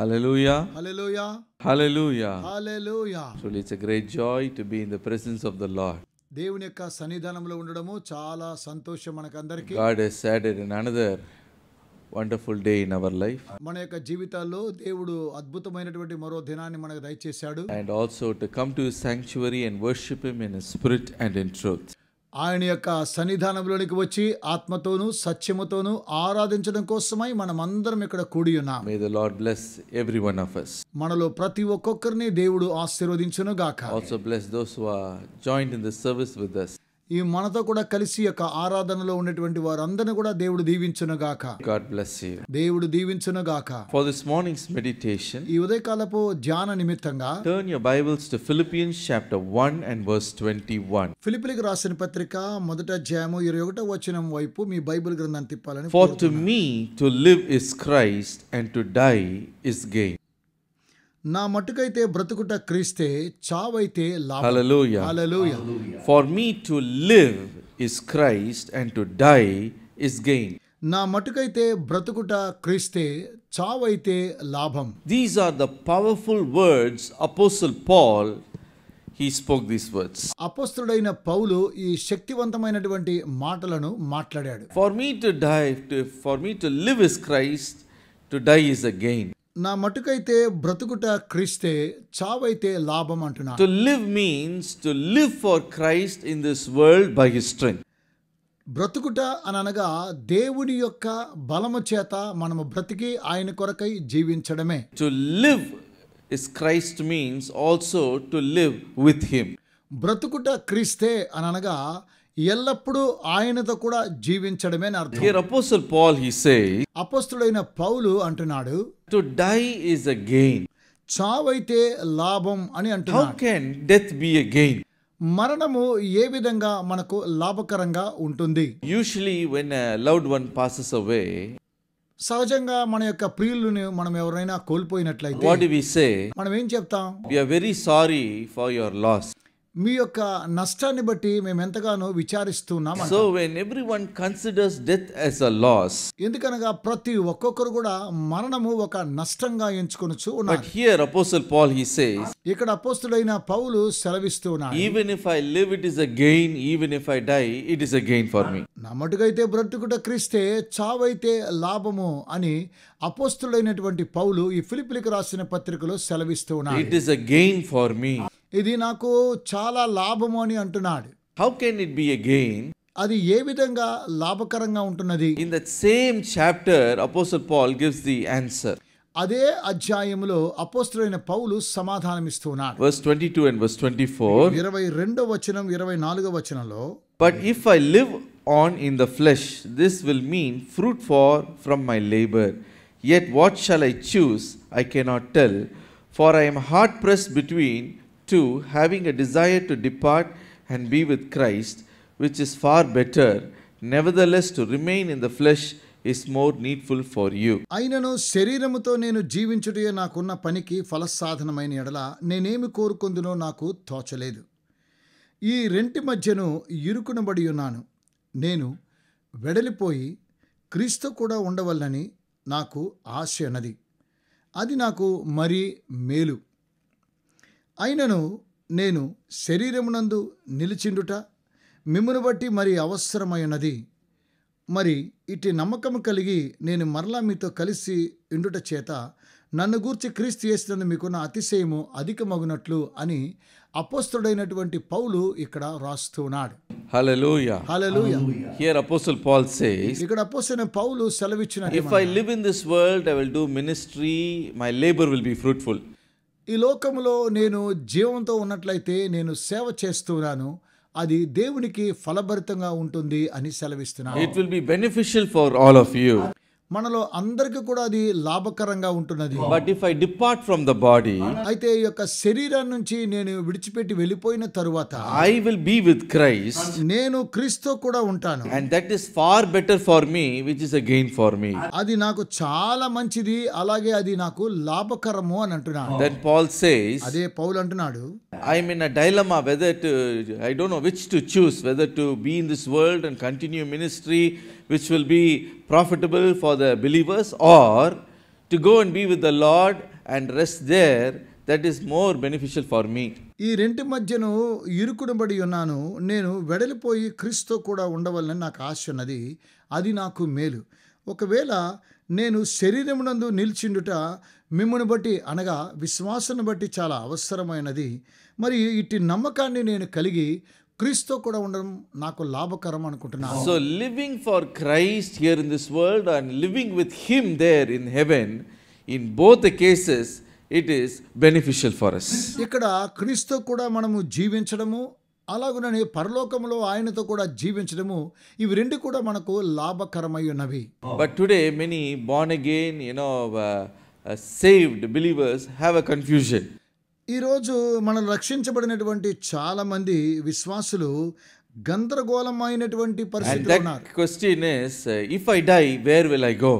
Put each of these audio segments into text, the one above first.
Hallelujah. Hallelujah. Hallelujah. Hallelujah. Truly it's a great joy to be in the presence of the Lord. దేవుని యొక్క సన్నిధానంలో ఉండడము చాలా సంతోషం మనకందరికీ. God has added another wonderful day in our life. మన యొక్క జీవితాల్లో దేవుడు అద్భుతమైనటువంటి మరో దినాన్ని మనకు దయచేశాడు. And also to come to his sanctuary and worship him in spirit and in truth. ఆయన యొక్క సన్నిధానంలోనికి వచ్చి ఆత్మతోను సత్యముతోను ఆరాధించడం కోసమై మనమందరం ఇక్కడ కూడి ఉన్నాం. May the Lord bless every one of us. మనలో ప్రతి ఒక్కొక్కరిని దేవుడు ఆశీర్వదించును గాక. Also bless those who are joined in the service with us. ఈ మనతో కూడా కలిసి యొక్క ఆరాధనలో ఉన్నటువంటి వారందరిని కూడా దేవుడు దీవించును గాక. God bless you. దేవుడు దీవించును గాక. For this morning's meditation, ఈ ఉదయకాలపు ధ్యాన నిమిత్తంగా turn your Bibles to Philippians chapter 1 and verse 21. ఫిలిప్పీలకు రాసిన పత్రిక మొదటి అధ్యాయము 21వ వచనం వైపు మీ బైబిల్ గ్రంథాన్ని తిప్పాలని For కోరుతున్నాను. to me to live is Christ and to die is gain. నా మట్టుకైతే బ్రతుకుట క్రీస్తే, చావైతే లాభం. Hallelujah. Hallelujah. For me to live is Christ and to die is gain. నా మట్టుకైతే బ్రతుకుట క్రీస్తే, చావైతే లాభం. These are the powerful words Apostle Paul he spoke these words. అపోస్తలుడైన పౌలు ఈ శక్తివంతమైనటువంటి మాటలను మాట్లాడాడు. For me to live is Christ, to die is a gain. నా మట్టుకైతే బ్రతుకుట క్రీస్తే, చావైతే లాభం అంటున్నాడు. To live means to live for Christ in this world by his strength. బ్రతుకుట అనగా దేవుని యొక్క బలము చేత మనము బ్రతికి ఆయన కొరకై జీవించడమే. To live is Christ means also to live with him. బ్రతుకుట క్రీస్తే అనగా ఎల్లప్పుడూ ఆయనతో కూడా జీవించడమే అని అర్థం. Here Apostle Paul he says, అపోస్తలుడైన పౌలు అంటున్నాడు, to die is a gain. చావైతే లాభం అని How అంటున్నాడు. can death be a gain? మరణము ఏ విధంగా మనకు లాభకరంగా ఉంటుంది? Usually when a loved one passes away, సహజంగా మన యొక్క ప్రియులను మనం ఎవరైనా కోల్పోయినట్లయితే what do we say? మనం ఏం చెప్తాం? We are very sorry for your loss. మీ యొక్క నష్టాన్ని బట్టి మేము ఎంతగానో విచారిస్తున్నాం. So when everyone considers death as a loss, ఎందుకనగా ప్రతి ఒక్కొక్కరు కూడా మరణము ఒక నష్టంగా ఎంచుకొనొచ్చు but ఉన్నారు. here Apostle Paul he says, ఇక్కడ అపోస్తలుడైన పౌలు సెలవిస్తున్నాడు, even if I live it is a gain, even if I die it is a gain for me. నా మటుకైతే బ్రతుకుట క్రీస్తే, చావైతే లాభము అని అపోస్తలుడైనటువంటి పౌలు ఈ ఫిలిప్పీలకు రాసిన పత్రికలో సెలవిస్తూ ఉన్నాడు. It is a gain for me. ఇది నాకు చాలా లాభము అని అంటున్నాడు. How can it be a gain? అది ఏ విధంగా లాభకరంగా ఉంటున్నది? In that same chapter Apostle Paul gives the answer. అదే అధ్యాయములో అపోస్తలుడైన పౌలు సమాధానమిస్తున్నాడు. Verse 22 and verse 24. 22వ వచనం 24వ వచనంలో, But if I live on in the flesh, this will mean fruit from my labor. Yet what shall I choose? I cannot tell. For I am hard pressed between two, having a desire to depart and be with Christ, which is far better. Nevertheless, to remain in the flesh is more needful for you. అయినను శరీరముతో నేను జీవించుటే నాకున్న పనికి ఫలసాధనమైన ఎడల నేనేమి కోరుకుందునో నాకు తోచలేదు. ఈ రెంటి మధ్యను ఇరుకునబడి ఉన్నాను. నేను వెడలిపోయి క్రీస్తు కూడా ఉండవల్లని నాకు ఆశ అన్నది. అది నాకు మరీ మేలు. అయినను నేను శరీరమునందు నిలిచిండుట మిమ్మును బట్టి మరి అవసరమైనది. మరి ఇటు నమ్మకము కలిగి నేను మరలా మీతో కలిసి ఉండుట చేత నన్ను గూర్చి క్రీస్తు యేసునందు మీకున్న అతిశయము అధికమగునట్లు అని అపోస్తలుడైనటువంటి పౌలు ఇక్కడ రాస్తున్నాడు. Hallelujah. Hallelujah. Here Apostle Paul says, ఇక్కడ అపోస్తలుడైన పౌలు సెలవిచ్చిన, if I live in this world, I will do ministry, my labor will be fruitful. ఈ లోకములో నేను జీవంతో ఉన్నట్లయితే నేను సేవ చేస్తున్నాను, అది దేవునికి ఫలభరితంగా ఉంటుంది అని సెలవిస్తున్నాను. It will be beneficial for all of you. మనలో అందరికీ కూడా అది లాభకరంగా ఉంటున్నది. But if I depart from the body, అయితే ఈ యొక్క శరీరం నుంచి నేను విడిచిపెట్టి వెళ్ళిపోయిన తరువాత I will be with Christ, నేను క్రీస్తు కూడా ఉంటాను. and that is far better for me, which is a gain for me. అది నాకు చాలా మంచిది, అలాగే అది నాకు లాభకరము అని అంటున్నాడు. Then Paul says, అదే పౌలు అంటున్నాడు, I am in a dilemma I don't know which to choose, whether to be in this world and continue ministry which will be profitable for the believers, or to go and be with the Lord and rest there, that is more beneficial for me. ఈ రెంటి మధ్యను ఇరుకునబడి ఉన్నాను, నేను వెడలిపోయి క్రీస్తుతో కూడా ఉండవలనని నాకు ఆశ ఉన్నది, అది నాకు మేలు. ఒకవేళ నేను శరీరమునందు నిలిచిండుట మిమ్మును బట్టి అనగా విశ్వాసాన్ని బట్టి చాలా అవసరమైనది. మరి ఇట్టి నమ్మకాన్ని నేను కలిగి క్రీస్తుతో కూడా ఉండడం నాకు లాభకరం అనుకుంటున్నాను. So living for Christ here in this world and living with him there in heaven, in both the cases it is beneficial for us. ఇక్కడ క్రీస్తుతో కూడా మనము జీవించడము, అలాగుననే పరలోకములో ఆయనతో కూడా జీవించడము, ఇవి రెండు కూడా మనకు లాభకరమై ఉన్నవి. But today many born again, saved believers have a confusion. ఈరోజు మనం రక్షించబడినటువంటి చాలామంది విశ్వాసులు గందరగోళమైనటువంటి And పరిస్థితిలో that ఉన్నారు. question is, if I die, where will I go?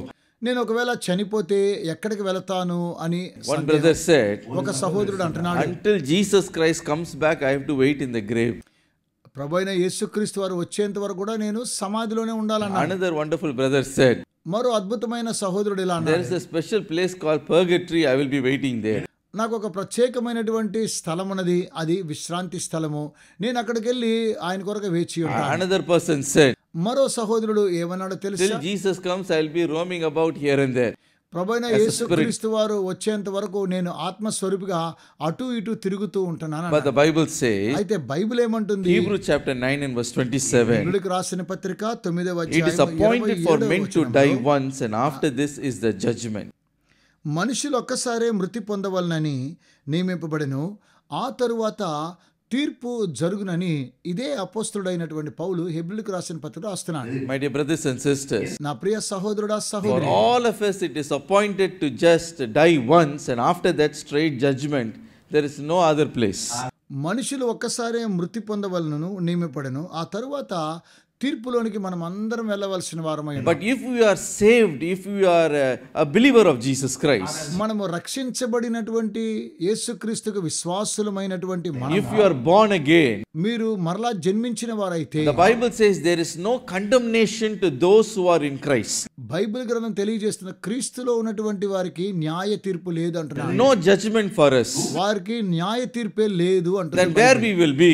నేను ఒకవేళ చనిపోతే ఎక్కడికి వెళతాను అని One brother said, ఒక సహోదరుడు అంటున్నాడు, until Jesus Christ comes back, I have to wait in the grave. ప్రభువైన యేసుక్రీస్తు వారు వచ్చేంత వరకు కూడా నేను సమాధిలోనే ఉండాలన్నాడు. Another wonderful brother said, మరో అద్భుతమైన సహోదరుడు ఇలా there అన్నాడు, is a special place called purgatory, I will be waiting there. నాకు ఒక ప్రత్యేకమైనటువంటి స్థలం ఉన్నది, అది విశ్రాంతి స్థలము, నేను అక్కడికి వెళ్ళి ఆయన కొరకు వేచి ఉంటాను. Another person said, మరో సహోదరుడు ఏమన్నాడో తెలుసా, till Jesus comes, I will be roaming about here and there. ప్రభువైన యేసుక్రీస్తు వారు వచ్చేంత వరకు నేను ఆత్మస్వరూపిగా అటు ఇటు తిరుగుతూ ఉంటున్నాను. But the Bible says, అయితే బైబిల్ ఏమంటుంది, Hebrews chapter 9 and verse 27, హెబ్రీయులకు రాసిన పత్రిక 9వ it is అధ్యాయం appointed for 27వ men to వచనంలో, die once, and after this is the judgment. మనుషులు ఒక్కసారే మృతి పొందవలనని నియమింపబడెను, ఆ తరువాత తీర్పు జరుగునని ఇదే అపోస్తలుడైనటువంటి పౌలు హెబ్రీయులకు రాసిన పత్రిక రాస్తున్నాడు. My dear brothers and sisters, నా ప్రియ సహోదరుడా for సహోదరి, all of us it is appointed to just die once, and after that straight judgment. There is no other place. మనుషులు ఒక్కసారే మృతి పొందవలనను నియమింపబడెను, ఆ తరువాత తీర్పులోనికి మనం అందరం వెళ్ళవలసిన వారమై ఉన్నాం. But if we are saved, if we are a believer of Jesus Christ, మనము రక్షించబడినటువంటి యేసుక్రీస్తుకు విశ్వాసులమైనటువంటి if you are born again, మీరు మరలా జన్మించిన వారైతే, the Bible says there is no condemnation to those who are in Christ. Bible గ్రంథం తెలియజేస్తున్న క్రీస్తులో ఉన్నటువంటి వారికి న్యాయ తీర్పు లేదు అంటున్నారు. No judgment for us. వారికి న్యాయ తీర్పే లేదు Then అంటున్నారు. where we will be,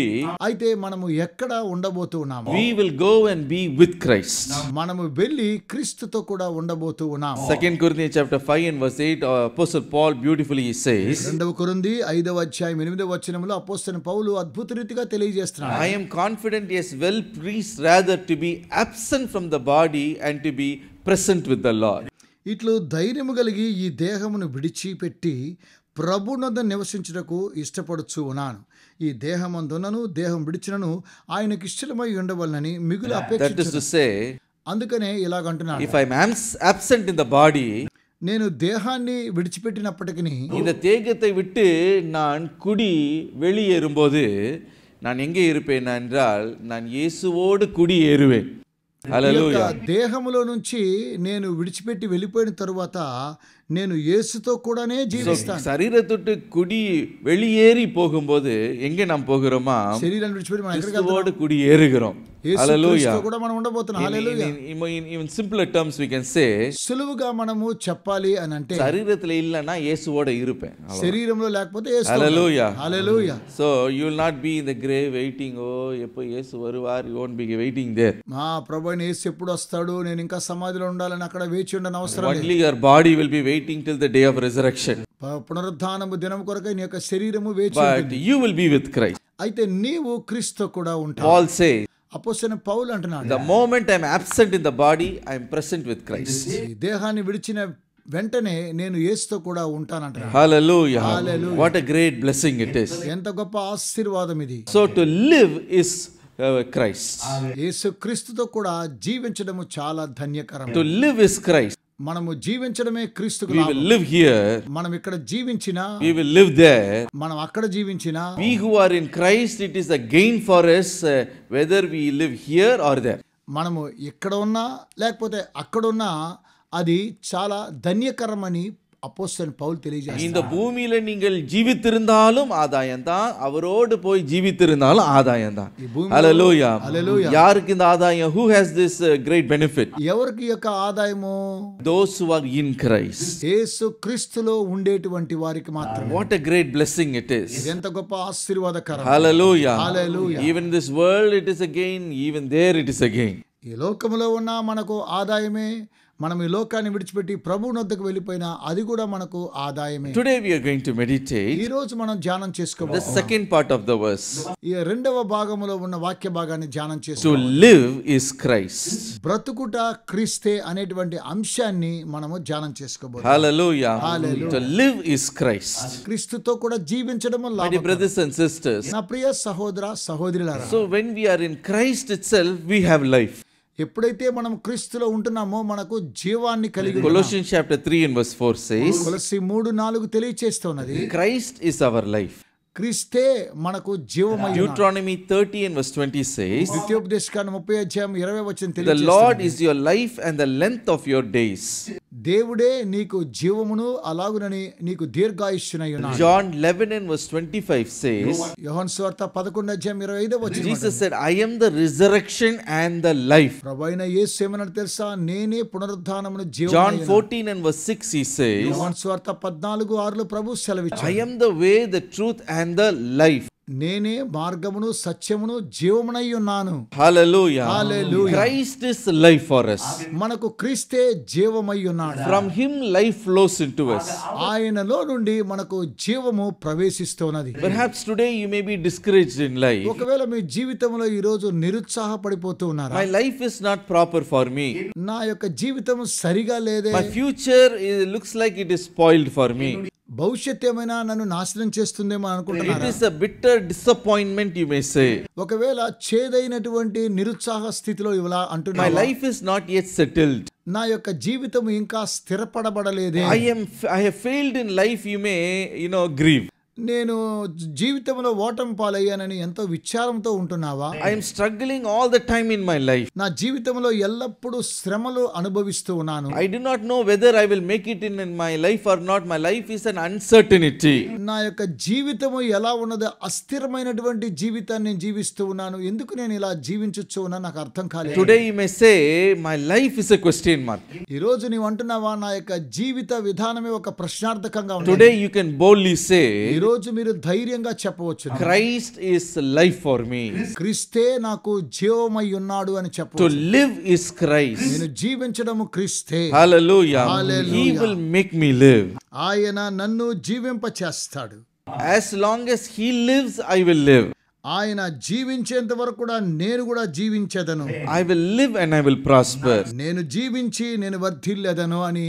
అయితే మనము ఎక్కడ ఉండబోతూ ఉన్నాము, we will go and be with Christ. మనము వెళ్ళి క్రీస్తుతో కూడా ఉండబోతూ ఉన్నాము. 2 Corinthians chapter 5 and verse 8, Apostle Paul beautifully says, 2 కొరింథీ 5వ అధ్యాయం 8వ వచనంలో అపోస్తలుడైన పౌలు అద్భుత రీతిగా తెలియజేస్తున్నాడు, I am confident, yes, well pleased rather to be absent from the body and to be present with the Lord. ఇట్లు ధైర్యము కలిగి ఈ దేహమును విడిచిపెట్టి ప్రభునొద్ద నివసించుటకు ఇష్టపడుచు ఉన్నాను. ఈ దేహమందునను దేహం విడిచినను ఆయనకి ఇష్టమై ఉండవలనని మిగులు That is అపేక్షించు. to say, అందుకనే ఇలాగంటున్నాను, if I am absent in the body, నేను దేహాన్ని విడిచిపెట్టినప్పటికీ இந்த தேகத்தை விட்டு நான் குடி வெளியேறும்போது நான் எங்கே இருப்பேன் என்றால் நான் இயேசுவோடு குடி ஏறுவேன். హల్లెలూయా. దేహములో నుంచి నేను విడిచిపెట్టి వెళ్ళిపోయిన తరువాత నేను యేసుతో కూడానే జీవిస్తాను. శరీరத்தொட்டு குடி வெளியேறி போகும்போது எங்கே நாம் போகிறோமா, శరీరాన్ని విడిచిపెట్టి మనం ఎక్కడికి கிறிஸ்துவோடு குடி ஏறுகிறோம். హల్లెలూయా. కూడా మనం ఉండబోతున్నాం. హల్లెలూయా. In simpler terms we can say, సులువుగా మనము చెప్పాలి అని అంటే శరీరத்துல இல்லனா இயேசுவோட இருப்பேன். శరీరంలో లేకపోతే యేసు. హల్లెలూయా. హల్లెలూయా. So you will not be in the grave waiting, oh எப்போ இயேசு வருவார், you won't be waiting there. మా ప్రభువైన యేసు ఎప్పుడు వస్తాడు, నేను ఇంకా సమాధిలో ఉండాలని అక్కడ వేచి ఉండని అవసరం లేదు. Only your body will be waiting till the day of resurrection. పునరుద్ధానము దినం కొరకై నీ యొక్క శరీరము వేచి But ఉంటుంది. you will be with Christ. అయితే నీవు క్రీస్తుతో కూడా ఉంటావు. Paul says, అపోస్తలుడైన పౌలు అంటున్నాడు, the moment I am absent in the body, I am present with Christ. ఈ దేహాన్ని విడిచిన వెంటనే నేను యేసుతో కూడా ఉంటానంటున్నాడు. Hallelujah. Hallelujah. What a great blessing it is. ఎంత గొప్ప ఆశీర్వాదం ఇది. So to live is Christ. యేసు క్రీస్తుతో కూడా జీవించడము చాలా ధన్యకరం. To live is Christ. మనము జీవించడమే క్రీస్తుకు We లాభం. will live here. మనం ఇక్కడ జీవించినా, We will live there. మనం అక్కడ జీవించినా, We who are in Christ, it is a gain for us whether we live here or there. మనము ఇక్కడ ఉన్నా లేకపోతే అక్కడ ఉన్నా అది చాలా ధన్యకరమని అపోస్తలుడైన పౌలు తెలియజేస్తాడు. இந்த பூமியில நீங்கள் ஜீவித்திருந்தாலும் ஆதாயம்தான், அவரோடு போய் ஜீவித்திருந்தாலும் ஆதாயம்தான். ஹalleluya. யாருக்கு இந்த ஆதாயம்? Who has this great benefit? ఎవరికి యొక్క ఆదాయము? Those who are in Christ. యేసు క్రీస్తులో ఉండేటువంటి వారికి మాత్రమే. What a great blessing it is. ఎంత గొప్ప ఆశీర్వాదకరం. Hallelujah. Hallelujah. Even in this world it is again, even there it is again. ఈ లోకములో ఉన్న మనకు ఆదాయమే. మనం ఈ లోకాన్ని విడిచిపెట్టి ప్రభువుని వద్దకు వెళ్ళిపోయినా అది కూడా మనకు ఆదాయమే. Today we are going to meditate ఈ రోజు మనం ధ్యానం the చేసుకోబోతున్నాం. second part of the verse. ఈ రెండవ భాగములో ఉన్న వాక్య భాగాన్ని ధ్యానం To చేసుకోవాలి. live is Christ. బ్రతుకుట క్రీస్తే అనేటువంటి అంశాన్ని మనము ధ్యానం చేసుకోబోతున్నాం. Hallelujah. Hallelujah. To live is Christ. క్రీస్తుతో కూడా జీవించడం My dear లాభకరం. brothers and sisters, నా ప్రియ సహోదర సహోదరులారా, so when we are in Christ itself, we have life. ఎప్పుడైతే మనం క్రీస్తులో ఉంటున్నామో మనకు జీవాన్ని కలిగి ఉన్నాం. Colossians chapter 3 and verse 4 says, కొలస్సీ 3:4 తెలియచేస్తున్నది, Christ is our life. క్రీస్తే మనకు జీవమై ఉన్నాడు. Deuteronomy 30 and verse 20 says, ద్వితీయోపదేశకాండం 30:20 the తెలియచేస్తున్నది, Lord is your life and the length of your days. దేవుడే నీకు జీవమును అలాగునని నీకు దీర్ఘాయుష్యునై ఉన్నాడు. John 11 and verse 25 says, యోహాను సువార్త 11:25 Jesus said, I am the resurrection and the life. ప్రభువైన యేసు ఏమన్నాడు తెలుసా? నేనే పునరుద్ధానమును John జీవమునై ఉన్నాను. 14 and verse 6 he says, యోహాను సువార్త 14:6 ప్రభు I సెలవిచ్చాడు, am the way, the truth and the life. నేనే మార్గమును సత్యమును జీవమునై ఉన్నాను. Hallelujah. Hallelujah. Christ is life for us. మనకు క్రీస్తే జీవమై ఉన్నాడు. From him life flows into us. ఆయనలో నుండి మనకు జీవము ప్రవేశిస్తున్నది. Perhaps today you may be discouraged in life. ఒకవేళ మీ జీవితంలో ఈ రోజు నిరుత్సాహపడిపోతూ ఉన్నారా? My life is not proper for me. నా యొక్క జీవితం సరిగా లేదే, My future looks like it is spoiled for me. భవిష్యత్ ఏమైనా నన్ను నాశనం చేస్తుందేమో It అనుకుంటున్నారా? is a bitter disappointment, you may say. ఒకవేళ చేదైనటువంటి నిరుత్సాహ స్థితిలో ఇలా My అంటున్నా, life is not yet settled. నా యొక్క జీవితం ఇంకా స్థిరపడబడలేదే, I have failed in life, you may, grieve. నేను జీవితంలో ఓటమి పాలయ్యానని ఎంతో విచారంతో ఉంటున్నావా? I am struggling all the time in my life. నా జీవితంలో ఎల్లప్పుడూ శ్రమలు అనుభవిస్తూ ఉన్నాను. I do not know whether I will make it in my life or not. My life is an uncertainty. నా యొక్క జీవితము ఎలా ఉన్నదో అస్థిరమైనటువంటి జీవితాన్ని నేను జీవిస్తూ ఉన్నాను. ఎందుకు నేను ఇలా జీవించొచ్చు ఉన్నా నాకు అర్థం కాలేదు. Today you may say, my life is a question mark. ఈ రోజు నీవు అంటున్నావా నా యొక్క జీవిత విధానమే ఒక ప్రశ్నార్థకంగా ఉంది. Today you can boldly say, ఈ రోజు మీరు ధైర్యంగా చెప్పవచ్చు, Christ is life for me. క్రీస్తే నాకు జీవమై ఉన్నాడు అని To చెప్పవచ్చు. live is Christ. నేను జీవించడము క్రీస్తే. Hallelujah. Hallelujah. He will make me live. ఆయన నన్ను జీవింప చేస్తాడు. As long as he lives, I will live. ఆయన జీవించేంత వరకు కూడా నేను కూడా జీవించేదను. I will live and I will prosper. నేను జీవించి నేను వర్ధిల్లెదను అని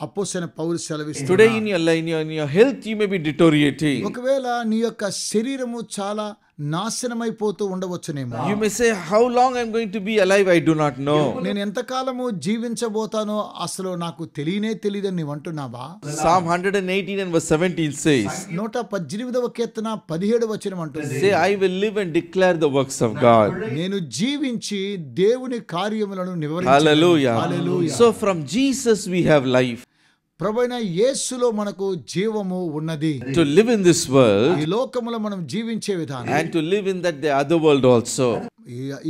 అపోస్తలుడైన పౌలు సెలవిస్తున్నాడు. Today in your health you may be deteriorating. ఒకవేళ నీ యొక్క శరీరము చాలా నాశనమైపోతూ ఉండవచ్చునేమో. You may say, how long I'm going to be alive, I do not know. నేను ఎంతకాలము జీవించబోతానో అసలు నాకు తెలియదని నీవు అంటున్నావా? Psalm 118 and verse 17 says, 118వ కీర్తన 17వ వచనం అంటుంది, say, I will live and declare the works of God. నేను జీవించి దేవుని కార్యములను వివరించేదను. Hallelujah. Hallelujah. So from Jesus we have life. ప్రభువైన యేసులో మనకు జీవము ఉన్నది. To live in this world ఈ లోకములో మనం జీవించే విధానం, and to live in that the other world also.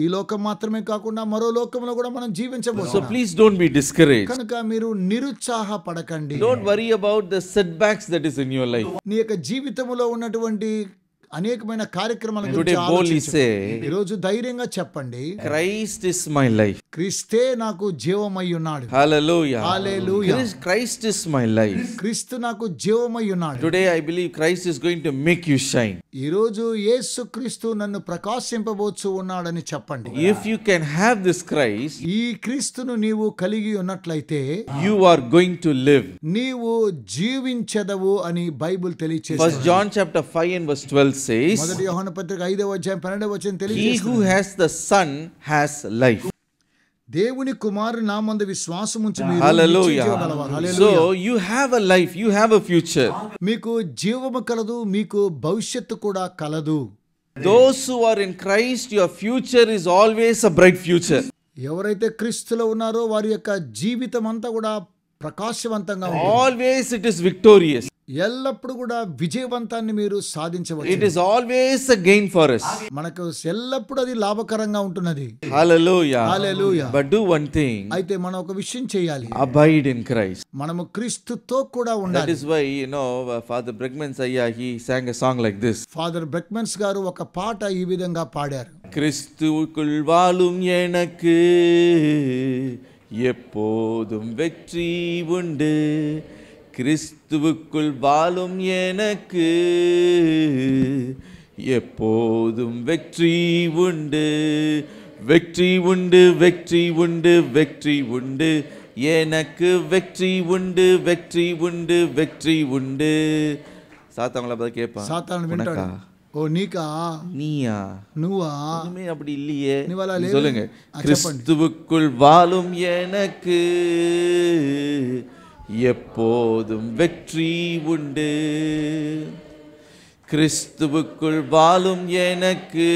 ఈ లోకం మాత్రమే కాకుండా మరో లోకంలో కూడా మనం So జీవించబోతున్నాం. please don't be discouraged. కనుక మీరు నిరుత్సాహపడకండి. Don't worry about the setbacks that is in your life. నీ యొక్క జీవితంలో ఉన్నటువంటి అనేకమైన కార్యక్రమాల Today గురించి boldly ఆలోచించండి. say, ఈ రోజు ధైర్యంగా చెప్పండి, Christ is my life. క్రీస్తే నాకు జీవమై ఉన్నాడు. Hallelujah. Hallelujah. Christ is my life. క్రీస్తు నాకు జీవమై ఉన్నాడు. Today I believe Christ is going to make you shine. ఈ రోజు యేసు క్రీస్తు నన్ను ప్రకాశింపబోచు ఉన్నాడని చెప్పండి. If you can have this Christ, ఈ క్రీస్తును నీవు కలిగి ఉన్నట్లయితే you are going to live. నీవు జీవించదవు అని బైబిల్ తెలియచేస్తుంది. First John chapter 5 and verse 12 says, మొదటి యోహాను పత్రిక 5వ అధ్యాయం 12వ వచనం he తెలియజేస్తుంది, who has the Son has life. దేవుని కుమారుని నామందు విశ్వాసముంచి మీరు Hallelujah. నిత్యజీవగలవారు. Hallelujah. So you have a life, you have a future. మీకు జీవము కలదు, మీకు భవిష్యత్తు కూడా కలదు. Those who are in Christ, your future is always a bright future. ఎవరైతే క్రీస్తులో ఉన్నారో వారి యొక్క జీవితం అంతా కూడా ప్రకాశవంతంగా ఉంటుంది. Always it is victorious. ఎల్లప్పుడు కూడా విజయవంతాన్ని మీరు సాధించవచ్చు. It is always a gain for us. మనకు ఎల్లప్పుడు అది లాభకరంగా ఉంటున్నది. Hallelujah. Hallelujah. But do one thing. అయితే మనం ఒక విషయం చేయాలి. Abide in Christ. మనము క్రీస్తుతో కూడా That ఉండాలి. is why, Father Bregman Sayya, he sang a song like this. Father Breckmans గారు ఒక పాట ఈ విధంగా పాడారు. கிறிஸ்துவுக்குள் வாழும் எனக்கு எப்போதும் வெற்றி உண்டு. கிறிஸ்துவுக்குள் வாழும் எனக்கு எப்போதும் வெற்றி உண்டு. வெற்றி உண்டு, வெற்றி உண்டு, வெற்றி உண்டு. எனக்கு வெற்றி உண்டு, வெற்றி உண்டு, வெற்றி உண்டு. சாத்தாங்கள பத்தி கேட்பான். సాతాను వింటాడు. ఓ నీకా, நீயா? నువ్వా? ஒண்ணுமே அப்படி இல்லையே. நீவலா நீ லேவு? சொல்லுங்க. చెప్పండి. கிறிஸ்துவுக்குள் வாழும் எனக்கு எப்போதும் வெற்றி உண்டு. கிறிஸ்துவுக்குள் வாழும் எனக்கு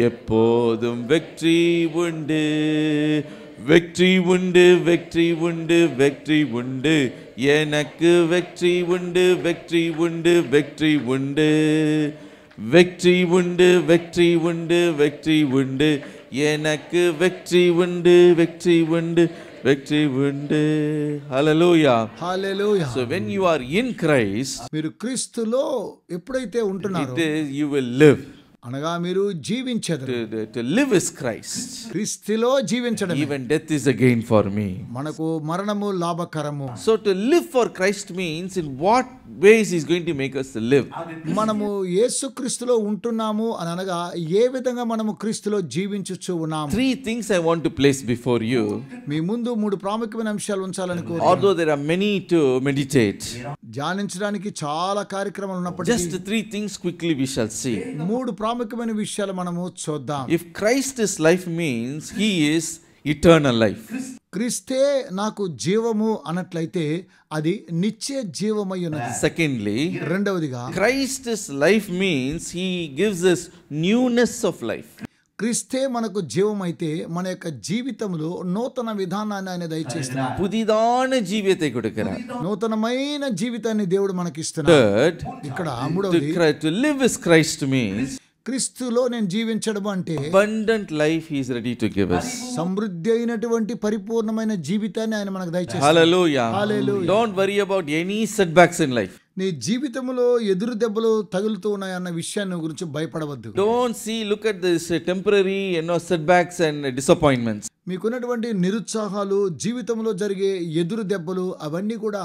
எப்போதும் வெற்றி உண்டு. வெற்றி உண்டு, வெற்றி உண்டு, வெற்றி உண்டு. எனக்கு வெற்றி உண்டு, வெற்றி உண்டு, வெற்றி உண்டு. வெற்றி உண்டு, வெற்றி உண்டு, வெற்றி உண்டு. எனக்கு வெற்றி உண்டு, வெற்றி உண்டு, வெற்றி உண்டு. Hallelujah. Hallelujah. So when you are in Christ, మీరు క్రీస్తులో ఎప్పుడైతే ఉంటున్నారో you will live. అనగా మీరు జీవించెదరు. To live is Christ. క్రీస్తులో జీవించడం. Even death is a gain for me. మనకు మరణము లాభకరము. So to live for Christ means in what ways He's going to make us to live. మనము యేసుక్రీస్తులో ఉంటున్నాము అని అనగా ఏ విధంగా మనము క్రీస్తులో జీవించుచు ఉన్నాము. 3 things I want to place before you. మీ ముందు 3 ప్రాముఖ్యమైన అంశాలు ఉంచాలని కోరుతున్నాను. Although there are many to meditate, ధ్యానించడానికి చాలా కార్యక్రమాలు ఉన్నప్పటికీ just 3 things quickly we shall see. 3 ప్రాముఖ్యమైన విషయాలు మనము చూద్దాం. If Christ is life means He is eternal life. క్రీస్తే నాకు జీవము అన్నట్లయితే అది నిత్య జీవమై ఉన్నది. Secondly, రెండవదిగా Christ is life means He gives us newness of life. క్రీస్తే మనకు జీవమైతే మన యొక్క జీవితంలో నూతన విధానాన్ని ఆయన దయచేస్తున్నాడు. புதிதான ஜீவியத்தை கொடுக்கிறார். నూతనమైన జీవితాన్ని దేవుడు మనకి ఇస్తున్నాడు. Third, ఇక్కడ మూడవది to live as Christ means క్రీస్తులో నేను జీవించడం అంటే abundant life He is ready to give us. సమృద్ధి అయినటువంటి పరిపూర్ణమైన జీవితాన్ని ఆయన మనకు దయచేస్తాడు. Hallelujah. Hallelujah. Don't worry about any setbacks in life. నీ జీవితంలో ఎదురు దెబ్బలు తగులుతూ ఉన్నాయన్న విషయాన్ని గురించి భయపడవద్దు. Don't look at this temporary, setbacks and disappointments. మీకున్నటువంటి నిరుత్సాహాలు, జీవితంలో జరిగే ఎదురు దెబ్బలు అవన్నీ కూడా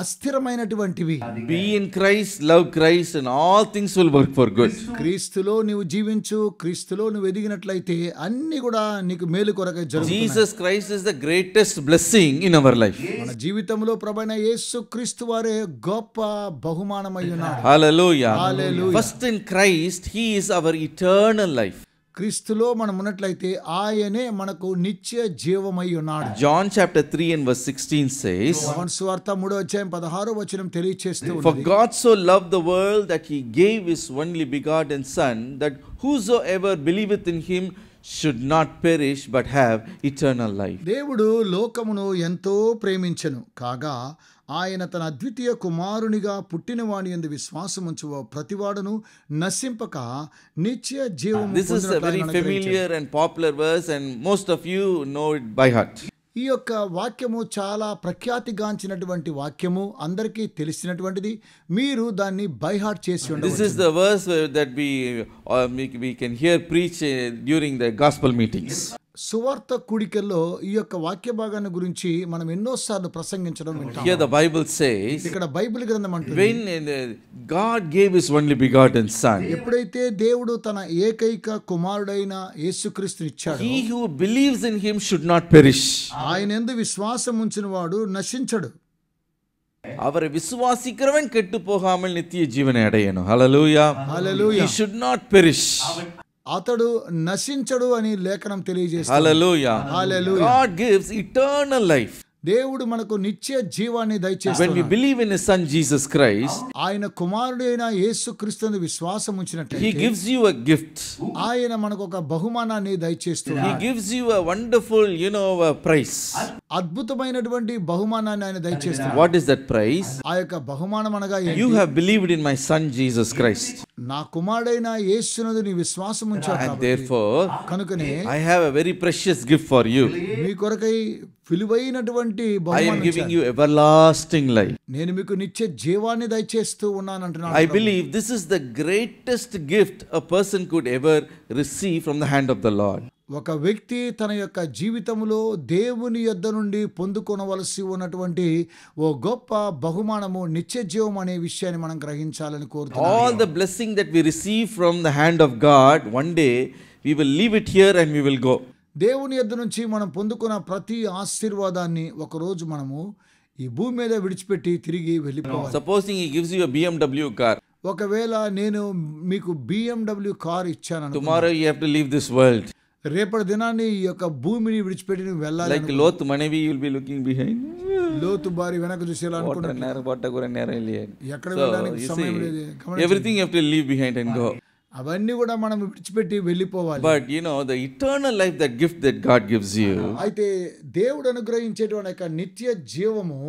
అస్థిరమైనటువంటివి. Be in Christ, love Christ, and all things will work for good. క్రీస్తులో నీవు జీవించు, క్రీస్తులో నువ్వు ఎదిగినట్లయితే అన్ని కూడా నీకు మేలు కొరకై జరుగుతాయి. Jesus Christ is the greatest blessing in our life. మన జీవితంలో ప్రభువైన యేసు క్రీస్తు వారే గొప్ప బహుమానమై ఉన్నాడు. Hallelujah. Hallelujah. First in Christ, He is our eternal life. క్రీస్తులో మనం ఉన్నట్లయితే ఆయనే మనకు నిత్య జీవమై ఉన్నాడు. John chapter 3 and verse 16 says, యోహాను సువార్త 3:16 తెలియచేస్తూ For ఉన్నది. God so loved the world that He gave His only begotten Son, that whosoever believeth in Him should not perish but have eternal life. దేవుడు లోకమును ఎంతో ప్రేమించెను కాగా ఆయన తన అద్వితీయ కుమారునిగా పుట్టిన వాని యందు విశ్వాసముంచు ప్రతివాడును నశింపక నిత్య జీవము This is a పొందునట్లు very ఆయన familiar and popular verse, and most of you know it by heart. ఈ యొక్క వాక్యము చాలా ప్రఖ్యాతిగాంచినటువంటి వాక్యము, అందరికీ తెలిసినటువంటిది. మీరు దాన్ని బై హార్ట్ చేసి This ఉండవచ్చు. is the verse that we can hear preach during the gospel meetings. సువార్త కూడికల్లో ఈ యొక్క వాక్య భాగాన్ని గురించి మనం ఎన్నోసార్లు ప్రసంగించడం వింటాం. Here the Bible says, ఇక్కడ బైబిల్ గ్రంథం అంటుంది, when God gave His only begotten Son, ఎప్పుడైతే దేవుడు తన ఏకైక కుమారుడైన యేసుక్రీస్తుని ఇచ్చాడు, he who believes in Him should not perish. ఆయన యందు విశ్వాసం ఉంచిన వాడు నశించడు. அவரை விசுவாசிக்கிறவன் கெட்டு போகாமல் நித்திய ஜீவனை அடையணும். Hallelujah. Hallelujah. He should not perish. అతడు నశించడు అని లేఖనం తెలియజేస్తుంది. Hallelujah. Hallelujah. God gives eternal life. దేవుడు మనకు నిత్య జీవాన్ని When we దయచేస్తున్నాడు. believe in His Son Jesus Christ, ఆయన కుమారుడైన యేసుక్రీస్తుని విశ్వాసం He ఉంచినట్లయితే gives you a gift. ఆయన మనకు ఒక బహుమానాన్ని He దయచేస్తున్నాడు. gives you a wonderful, a prize. అద్భుతమైన బహుమానాన్ని ఆయన దయచేస్తున్నాడు. What is that prize? ఆ యొక్క బహుమానం అనగా ఏంటి? You have believed in my Son Jesus Christ. నా కుమారుడైన యేసునందు నీ విశ్వాసం ఉంచావు And కాబట్టి therefore, కనుకనే I have a very precious gift for you. మీ కొరకై విలువైనటువంటి I am బహుమానం giving ఇచ్చాను. you everlasting life. నేను మీకు నిత్య జీవాన్ని దయచేస్తూ ఉన్నాను అంటున్నాడు I Prabhu. believe this is the greatest gift a person could ever receive from the hand of the Lord. ఒక వ్యక్తి తన యొక్క జీవితంలో దేవుని యొద్ద నుండి పొందుకొనవలసి ఉన్నటువంటి ఓ గొప్ప బహుమానము నిత్య జీవం అనే విషయాన్ని మనం గ్రహించాలని కోరుతున్నాను. All the blessing that we receive from the hand of God, one day we will leave it here and we will go. దేవుని యొద్ద నుంచి మనం పొందుకున్న ప్రతి ఆశీర్వాదాన్ని ఒకరోజు మనము ఈ భూమి మీద విడిచిపెట్టి తిరిగి వెళ్ళిపోవాలి. Supposing He gives you a BMW car, ఒకవేళ నేను మీకు BMW కార్ ఇచ్చాను, tomorrow you have to leave this world. రేపటి దినాన్ని ఈ యొక్క భూమిని విడిచిపెట్టి నువ్వు వెళ్ళాలి. Like Lot Manavi, you will be looking behind. లోతు బారి వెనక చూసేలా అనుకుంటున్నాను. ఎక్కడ So, వెళ్ళడానికి you సమయం see, లేదు. everything you have to leave behind and go. అవన్నీ కూడా మనం విడిచిపెట్టి వెళ్ళిపోవాలి. But the eternal life, that gift that God gives you, అయితే దేవుడు అనుగ్రహించేటువంటి యొక్క నిత్య జీవము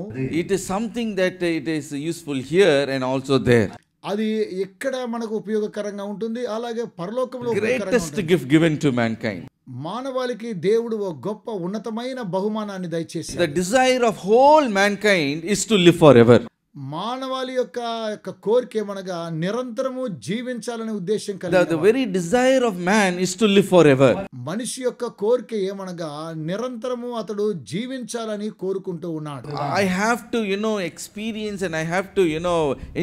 it is something that it is useful here and also there. అది ఎక్కడ మనకు ఉపయోగకరంగా ఉంటుంది, అలాగే పరలోకంలో ఉపయోగకరంగా Greatest ఉంటుంది. gift given to mankind. మానవాళికి దేవుడు ఒక గొప్ప ఉన్నతమైన బహుమానాన్ని దయచేశాడు. The desire of whole mankind is to live forever. మానవాళి యొక్క కోరిక ఏమనగా నిరంతరము జీవించాలనే ఉద్దేశం The కలిగి very desire of man is to live forever. మనిషి యొక్క కోరిక ఏమనగా నిరంతరము అతడు జీవించాలని కోరుకుంటూ ఉన్నాడు. I have to, experience and I have to,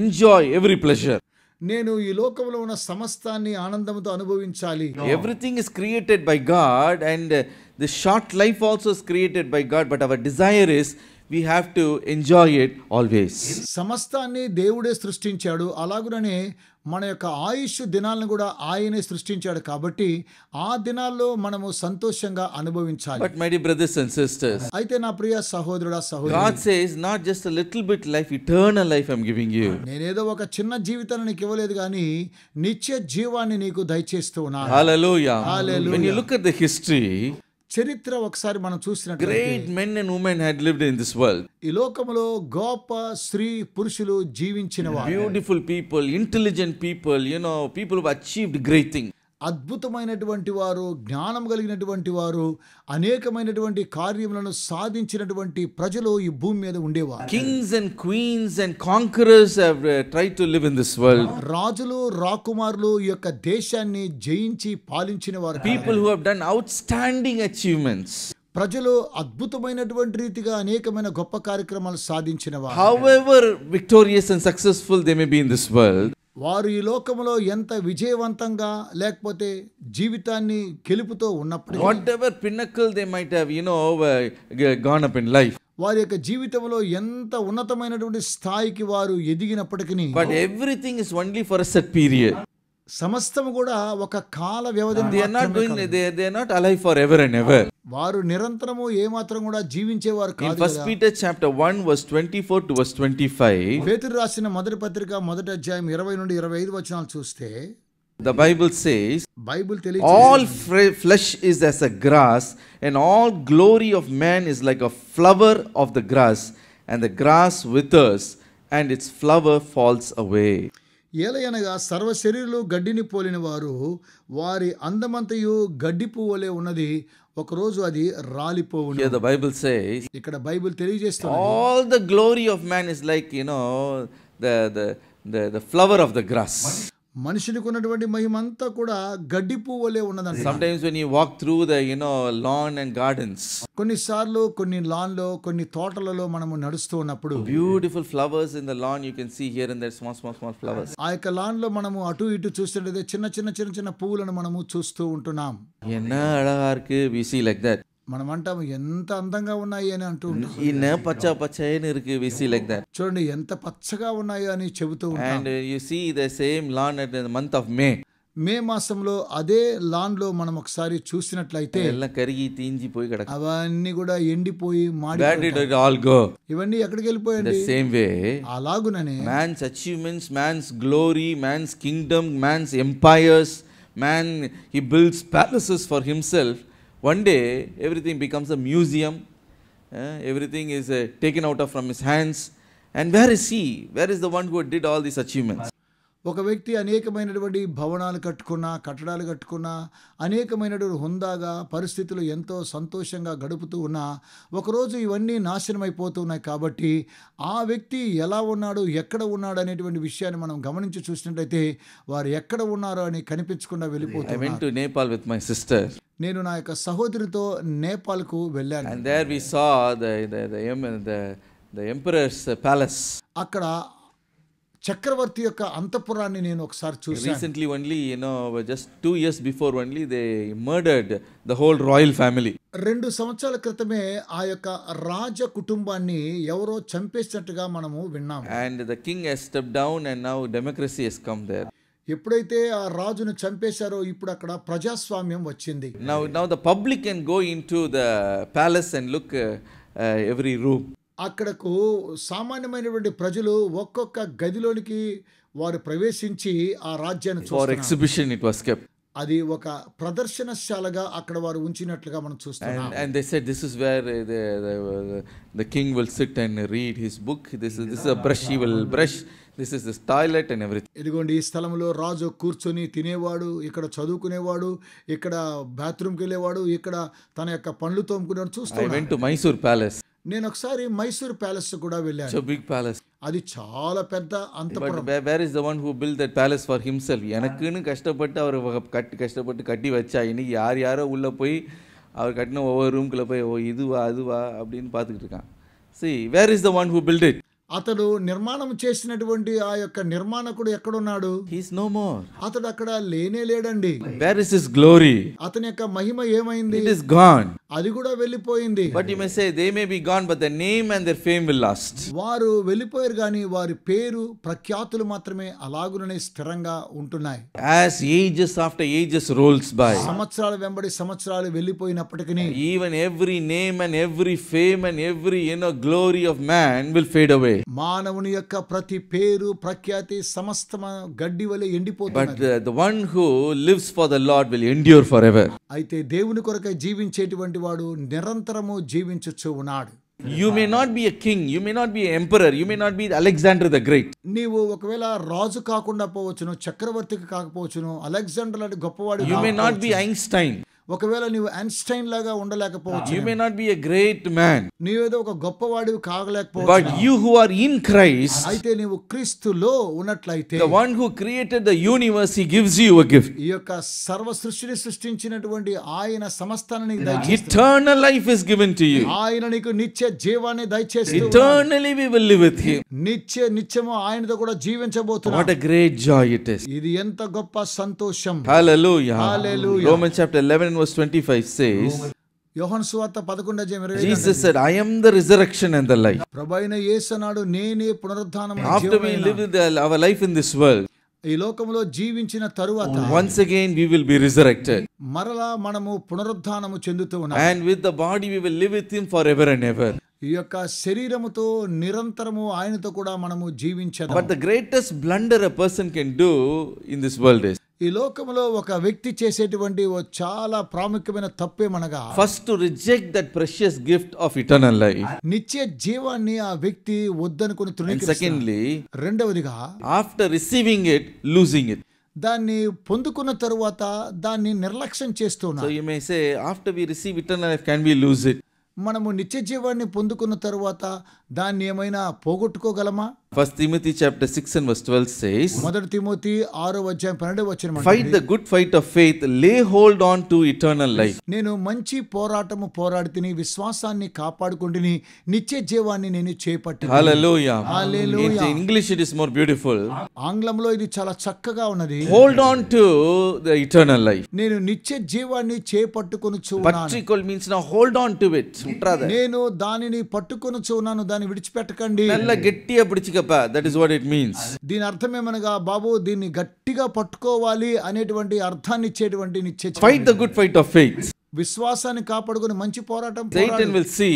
enjoy every pleasure. నేను ఈ లోకంలో ఉన్న సమస్తాన్ని ఆనందంతో అనుభవించాలి. Everything is created by God and the short life also is created by God, but our desire is we have to enjoy it always. సమస్తాన్ని దేవుడే సృష్టించాడు, అలాగుననే మన యొక్క ఆయుష్ దినాలను కూడా ఆయనే సృష్టించాడు. కాబట్టి ఆ దినాల్లో మనము సంతోషంగా అనుభవించాలి. But my dear brothers and sisters, అయితే నా ప్రియ సహోదరుడా సహోదరి, God says not just a little bit life, eternal life I'm giving you. నేనేదో ఒక చిన్న జీవితాన్ని నీకు ఇవ్వలేదు కానీ నిత్య జీవాన్ని నీకు దయచేస్తూ ఉన్నాను. Hallelujah. Hallelujah. When you look at the history, చరిత్ర ఒకసారి మనం చూసినట్లయితే great men and women had lived in this world. ఈ లోకములో గొప్ప స్త్రీ పురుషులు జీవించిన వారు, Beautiful people, intelligent people, people who have achieved great things. అద్భుతమైనటువంటి వారు, జ్ఞానం కలిగినటువంటి వారు, అనేకమైనటువంటి కార్యములను సాధించినటువంటి ప్రజలు ఈ భూమి మీద ఉండేవారు. Kings and queens and conquerors have tried to live in this world. రాజులు రాకుమారులు ఈ యొక్క దేశాన్ని జయించి పాలించిన వారు. People who have done outstanding achievements. ప్రజలు అద్భుతమైనటువంటి రీతిగా అనేకమైన గొప్ప కార్యక్రమాలు సాధించిన వారు. However victorious and successful they may be in this world, వారు ఈ లోకంలో ఎంత విజయవంతంగా లేకపోతే జీవితాన్ని గెలుపుతో ఉన్నప్పుడు, whatever pinnacle they might have, gone up in life, వారి యొక్క జీవితంలో ఎంత ఉన్నతమైనటువంటి స్థాయికి వారు ఎదిగినప్పటికీ, but everything is only for a set period. సమస్తము కూడా ఒక కాల వ్యవధిని They are not మాత్రమే going. కలదు. They are not alive forever and ever. వారు నిరంతరము ఏమాత్రం కూడా జీవించేవారు In కాదు 1 కదా. Peter chapter 1 verse 24 to verse 25, పేతురు రాసిన మొదటి పత్రిక మొదటి అధ్యాయం 20 నుండి 25 వచనాలు చూస్తే the Bible says, Bible all తెలియజేస్తుంది, flesh is as a grass, and all glory of man is like a flower of the grass, and the grass withers, and its flower falls away. ఏలయనగా సర్వ శరీరులు గడ్డిని పోలిన వారు, వారి అందమంతయు గడ్డి పువ్వులే ఉన్నది, ఒకరోజు అది రాలిపోవును. Here the Bible says, ఇక్కడ బైబిల్ తెలియజేస్తుంది, all the glory of man is like, the flower of the grass. మనుషునికి ఉన్నటువంటి మహిమంతా కూడా గడ్డి పువ్వులే ఉన్నదంట. Sometimes when you walk through the, lawn and gardens, కొన్నిసార్లు కొన్ని లాన్లో కొన్ని తోటలలో మనము నడుస్తూ ఉన్నప్పుడు beautiful flowers in the lawn, you can see here and there small flowers. ఆ యొక్క లాన్లో మనము అటు ఇటు చూస్తుంటే చిన్న పువ్వులను మనము చూస్తూ ఉంటున్నాం. Enna alaga irukku, we see like that. మనం అంటాము ఎంత అందంగా ఉన్నాయి అని అంటూ ఉంటాం. Enna pacha irukku, we see like that. చూడండి ఎంత పచ్చగా ఉన్నాయో అని చెబుతూ ఉంటాం. And you see the same lawn at the month of May. మే మాసంలో అదే లాన్లో మనం ఒకసారి చూసినట్లయితే எல்லாம் கருகி தீஞ்சி போய் கிடக்கு. అవన్నీ కూడా ఎండిపోయి Where did it all go? ఇవన్నీ ఎక్కడికి The వెళ్ళిపోయండి? same way, అలాగుననే man's achievements, man's glory, man's kingdom, man's empires, man, he builds palaces for himself. One day, everything becomes a museum. Everything is taken out of from his hands. And where is he? Where is the one who did all these achievements? ఒక వ్యక్తి అనేకమైనటువంటి భవనాలు కట్టుకున్నా, కట్టడాలు కట్టుకున్నా, అనేకమైనటువంటి హుందాగా పరిస్థితులు ఎంతో సంతోషంగా గడుపుతూ ఉన్నా ఒకరోజు ఇవన్నీ నాశనం అయిపోతూ ఉన్నాయి. కాబట్టి ఆ వ్యక్తి ఎలా ఉన్నాడు, ఎక్కడ ఉన్నాడు అనేటువంటి విషయాన్ని మనం గమనించి చూసినట్లయితే వారు ఎక్కడ ఉన్నారో అని కనిపించకుండా I వెళ్ళిపోతున్నారు. went to Nepal with my sister. నేను నా యొక్క సహోదరితో నేపాల్కు వెళ్ళాను. And there we saw the emperor's palace. అక్కడ చక్రవర్తి యొక్క అంతఃపురాన్ని నేను ఒకసారి చూశాను. Recently only, just 2 years before only, they murdered the whole royal family. 2 సంవత్సరాల క్రితమే ఆ యొక్క రాజ కుటుంబాన్ని ఎవరో చంపేసినట్టుగా మనము విన్నాము. And the king has stepped down and now democracy has come there. ఎప్పుడైతే ఆ రాజును చంపేశారో ఇప్పుడు అక్కడ ప్రజాస్వామ్యం వచ్చింది. Now the public can go into the palace and look every room. అక్కడకు సామాన్యమైనటువంటి ప్రజలు ఒక్కొక్క గదిలోనికి వారు ప్రవేశించి ఆ రాజ్యాన్ని For చూస్తున్నారు. exhibition it was kept. అది ఒక ప్రదర్శనశాలగా అక్కడ వారు ఉంచినట్లుగా మనం చూస్తున్నాం. And they said this is where the king will sit and read his book. This is a brush he will brush. This is his toilet and everything. ఇదిగోండి ఈ స్థలంలో రాజు కూర్చొని తినేవాడు, ఇక్కడ చదువుకునేవాడు, ఇక్కడ బాత్రూమ్కి వెళ్ళేవాడు, ఇక్కడ తన యొక్క పండ్లు తోముకునేవాడు I చూస్తున్నాం. went to Mysore palace. నేను ఒకసారి మైసూర్ ప్యాలెస్ కూడా వెళ్ళాను. It's a big palace. అది చాలా పెద్ద But Antahpuram. where is the one who built that palace for himself? எனக்குன்னு கஷ்டப்பட்டு அவர் கஷ்டப்பட்டு கட்டி வச்சா இன்னைக்கு யாரோ உள்ள போய் அவர் கட்டின ஒவ்வொரு ரூம்குள்ள போய் இதுவா அதுவா அப்படின்னு பார்த்துக்கிட்டு இருக்கான். See, where is the one who built it? అతడు నిర్మాణం చేసినటువంటి ఆ యొక్క నిర్మాణకుడు ఎక్కడున్నాడు? He is no more. అతడు అక్కడ లేనే లేడండి. Where is his glory? అతని యొక్క మహిమ ఏమైంది? It is gone. అది కూడా వెళ్ళిపోయింది. But you may say they may be gone, but their name and their fame will last. వారు వెళ్ళిపోయారు కానీ వారి పేరు ప్రఖ్యాతులు మాత్రమే అలాగుననే స్థిరంగా ఉంటున్నాయి. As ages after ages rolls by, సంవత్సరాల వెంబడి సంవత్సరాలు వెళ్ళిపోయినప్పటికీ even every name and every fame and every glory of man will fade away. మానవుని యొక్క ప్రతి పేరు ప్రఖ్యాతి సమస్త గడ్డి వలె ఎండిపోతుంది. But the one who lives for the Lord will endure forever. అయితే దేవుని కొరకై జీవించేటువంటి వాడు నిరంతరము జీవించుచు ఉన్నాడు. You may not be a king, you may not be an emperor, you may not be Alexander the Great. నీవు ఒకవేళ రాజు కాకుండా పోవచ్చును, చక్రవర్తికి కాకపోవచ్చును, అలెగ్జాండర్ లాంటి గొప్పవాడు You may not be Einstein. ఒకవేళ నీవు ఐన్స్టైన్ లాగా ఉండలేకపోవచ్చు. You may not be a great man. నీవేదో ఒక గొప్పవాడివి కాగలేకపోవచ్చు. But you who are in Christ, అయితే నీవు క్రీస్తులో ఉన్నట్లయితే the one who created the universe, he gives you a gift. ఈ యొక్క సర్వ సృష్టిని సృష్టించినటువంటి ఆయన సమస్తాన్ని నీకు దయచేస్తాడు. Eternal life is given to you. ఆయన నీకు నిత్య జీవాన్ని దయచేస్తాడు. Eternally we will live with him. నిత్యము ఆయనతో కూడా జీవించబోతున్నాం. What a great joy it is. ఇది ఎంత గొప్ప సంతోషం. Hallelujah. Hallelujah. Romans chapter 11 verse 25 says, యోహాను సువార్త 11:20 Jesus said, I am the resurrection and the life. ప్రభువైన యేసు అన్నాడు, నేనే పునరుద్ధానము After we live our life in this world, ఈ లోకంలో జీవించిన తరువాత once again we will be resurrected. మరలా మనము పునరుద్ధానము చెందుతూ ఉన్నాం. And with the body we will live with him forever and ever. ఈ యొక్క శరీరముతో నిరంతరము ఆయనతో కూడా మనము జీవించదాం. But the greatest blunder a person can do in this world is, ఈ లోకంలో ఒక వ్యక్తి చేసేటువంటి ఓ చాలా ప్రాముఖ్యమైన తప్పేమనగా, first to reject that precious gift of eternal life. నిత్య జీవాన్ని ఆ వ్యక్తి వద్దనుకుని And తృణీకరిస్తాడు. secondly, రెండవదిగా after receiving it, losing it. దాన్ని పొందుకున్న తరువాత దాన్ని నిర్లక్ష్యం So చేస్తున్నాడు. you may say, after we receive eternal life, can we lose it? మనము నిత్య జీవాన్ని పొందుకున్న తరువాత దాన్ని ఏమైనా పోగొట్టుకోగలమా? 1 Timothy chapter 6 and verse 12 says, 1 Timothy 6:12 fight the good fight of faith, lay hold on to eternal life. నేను మంచి పోరాటము పోరాడితిని, విశ్వాసాన్ని కాపాడుకుంటుని, నిత్య జీవాన్ని నేను చేపట్టిని. Hallelujah. Hallelujah. In English it is more beautiful. ఆంగ్లంలో ఇది చాలా చక్కగా ఉన్నది. Hold on to the eternal life. నేను నిత్య జీవాన్ని చేపట్టుకొనుచు ఉన్నాను. Patricol means now hold on to it. నేను దానిని పట్టుకొనుచు ఉన్నాను, దాన్ని విడిచిపెట్టకండి. நல்ல கெட்டியா பிடிச்சு Pudichikappa, that is what it means. దీని అర్థం ఏమనగా బాబు దీన్ని గట్టిగా పట్టుకోవాలి అనేటువంటి అర్థాన్ని ఇచ్చేటువంటి నిత్య జీవం. Fight the good fight of faith. విశ్వాసాన్ని కాపాడుకుని మంచి పోరాటం Satan పోరాడు. will see,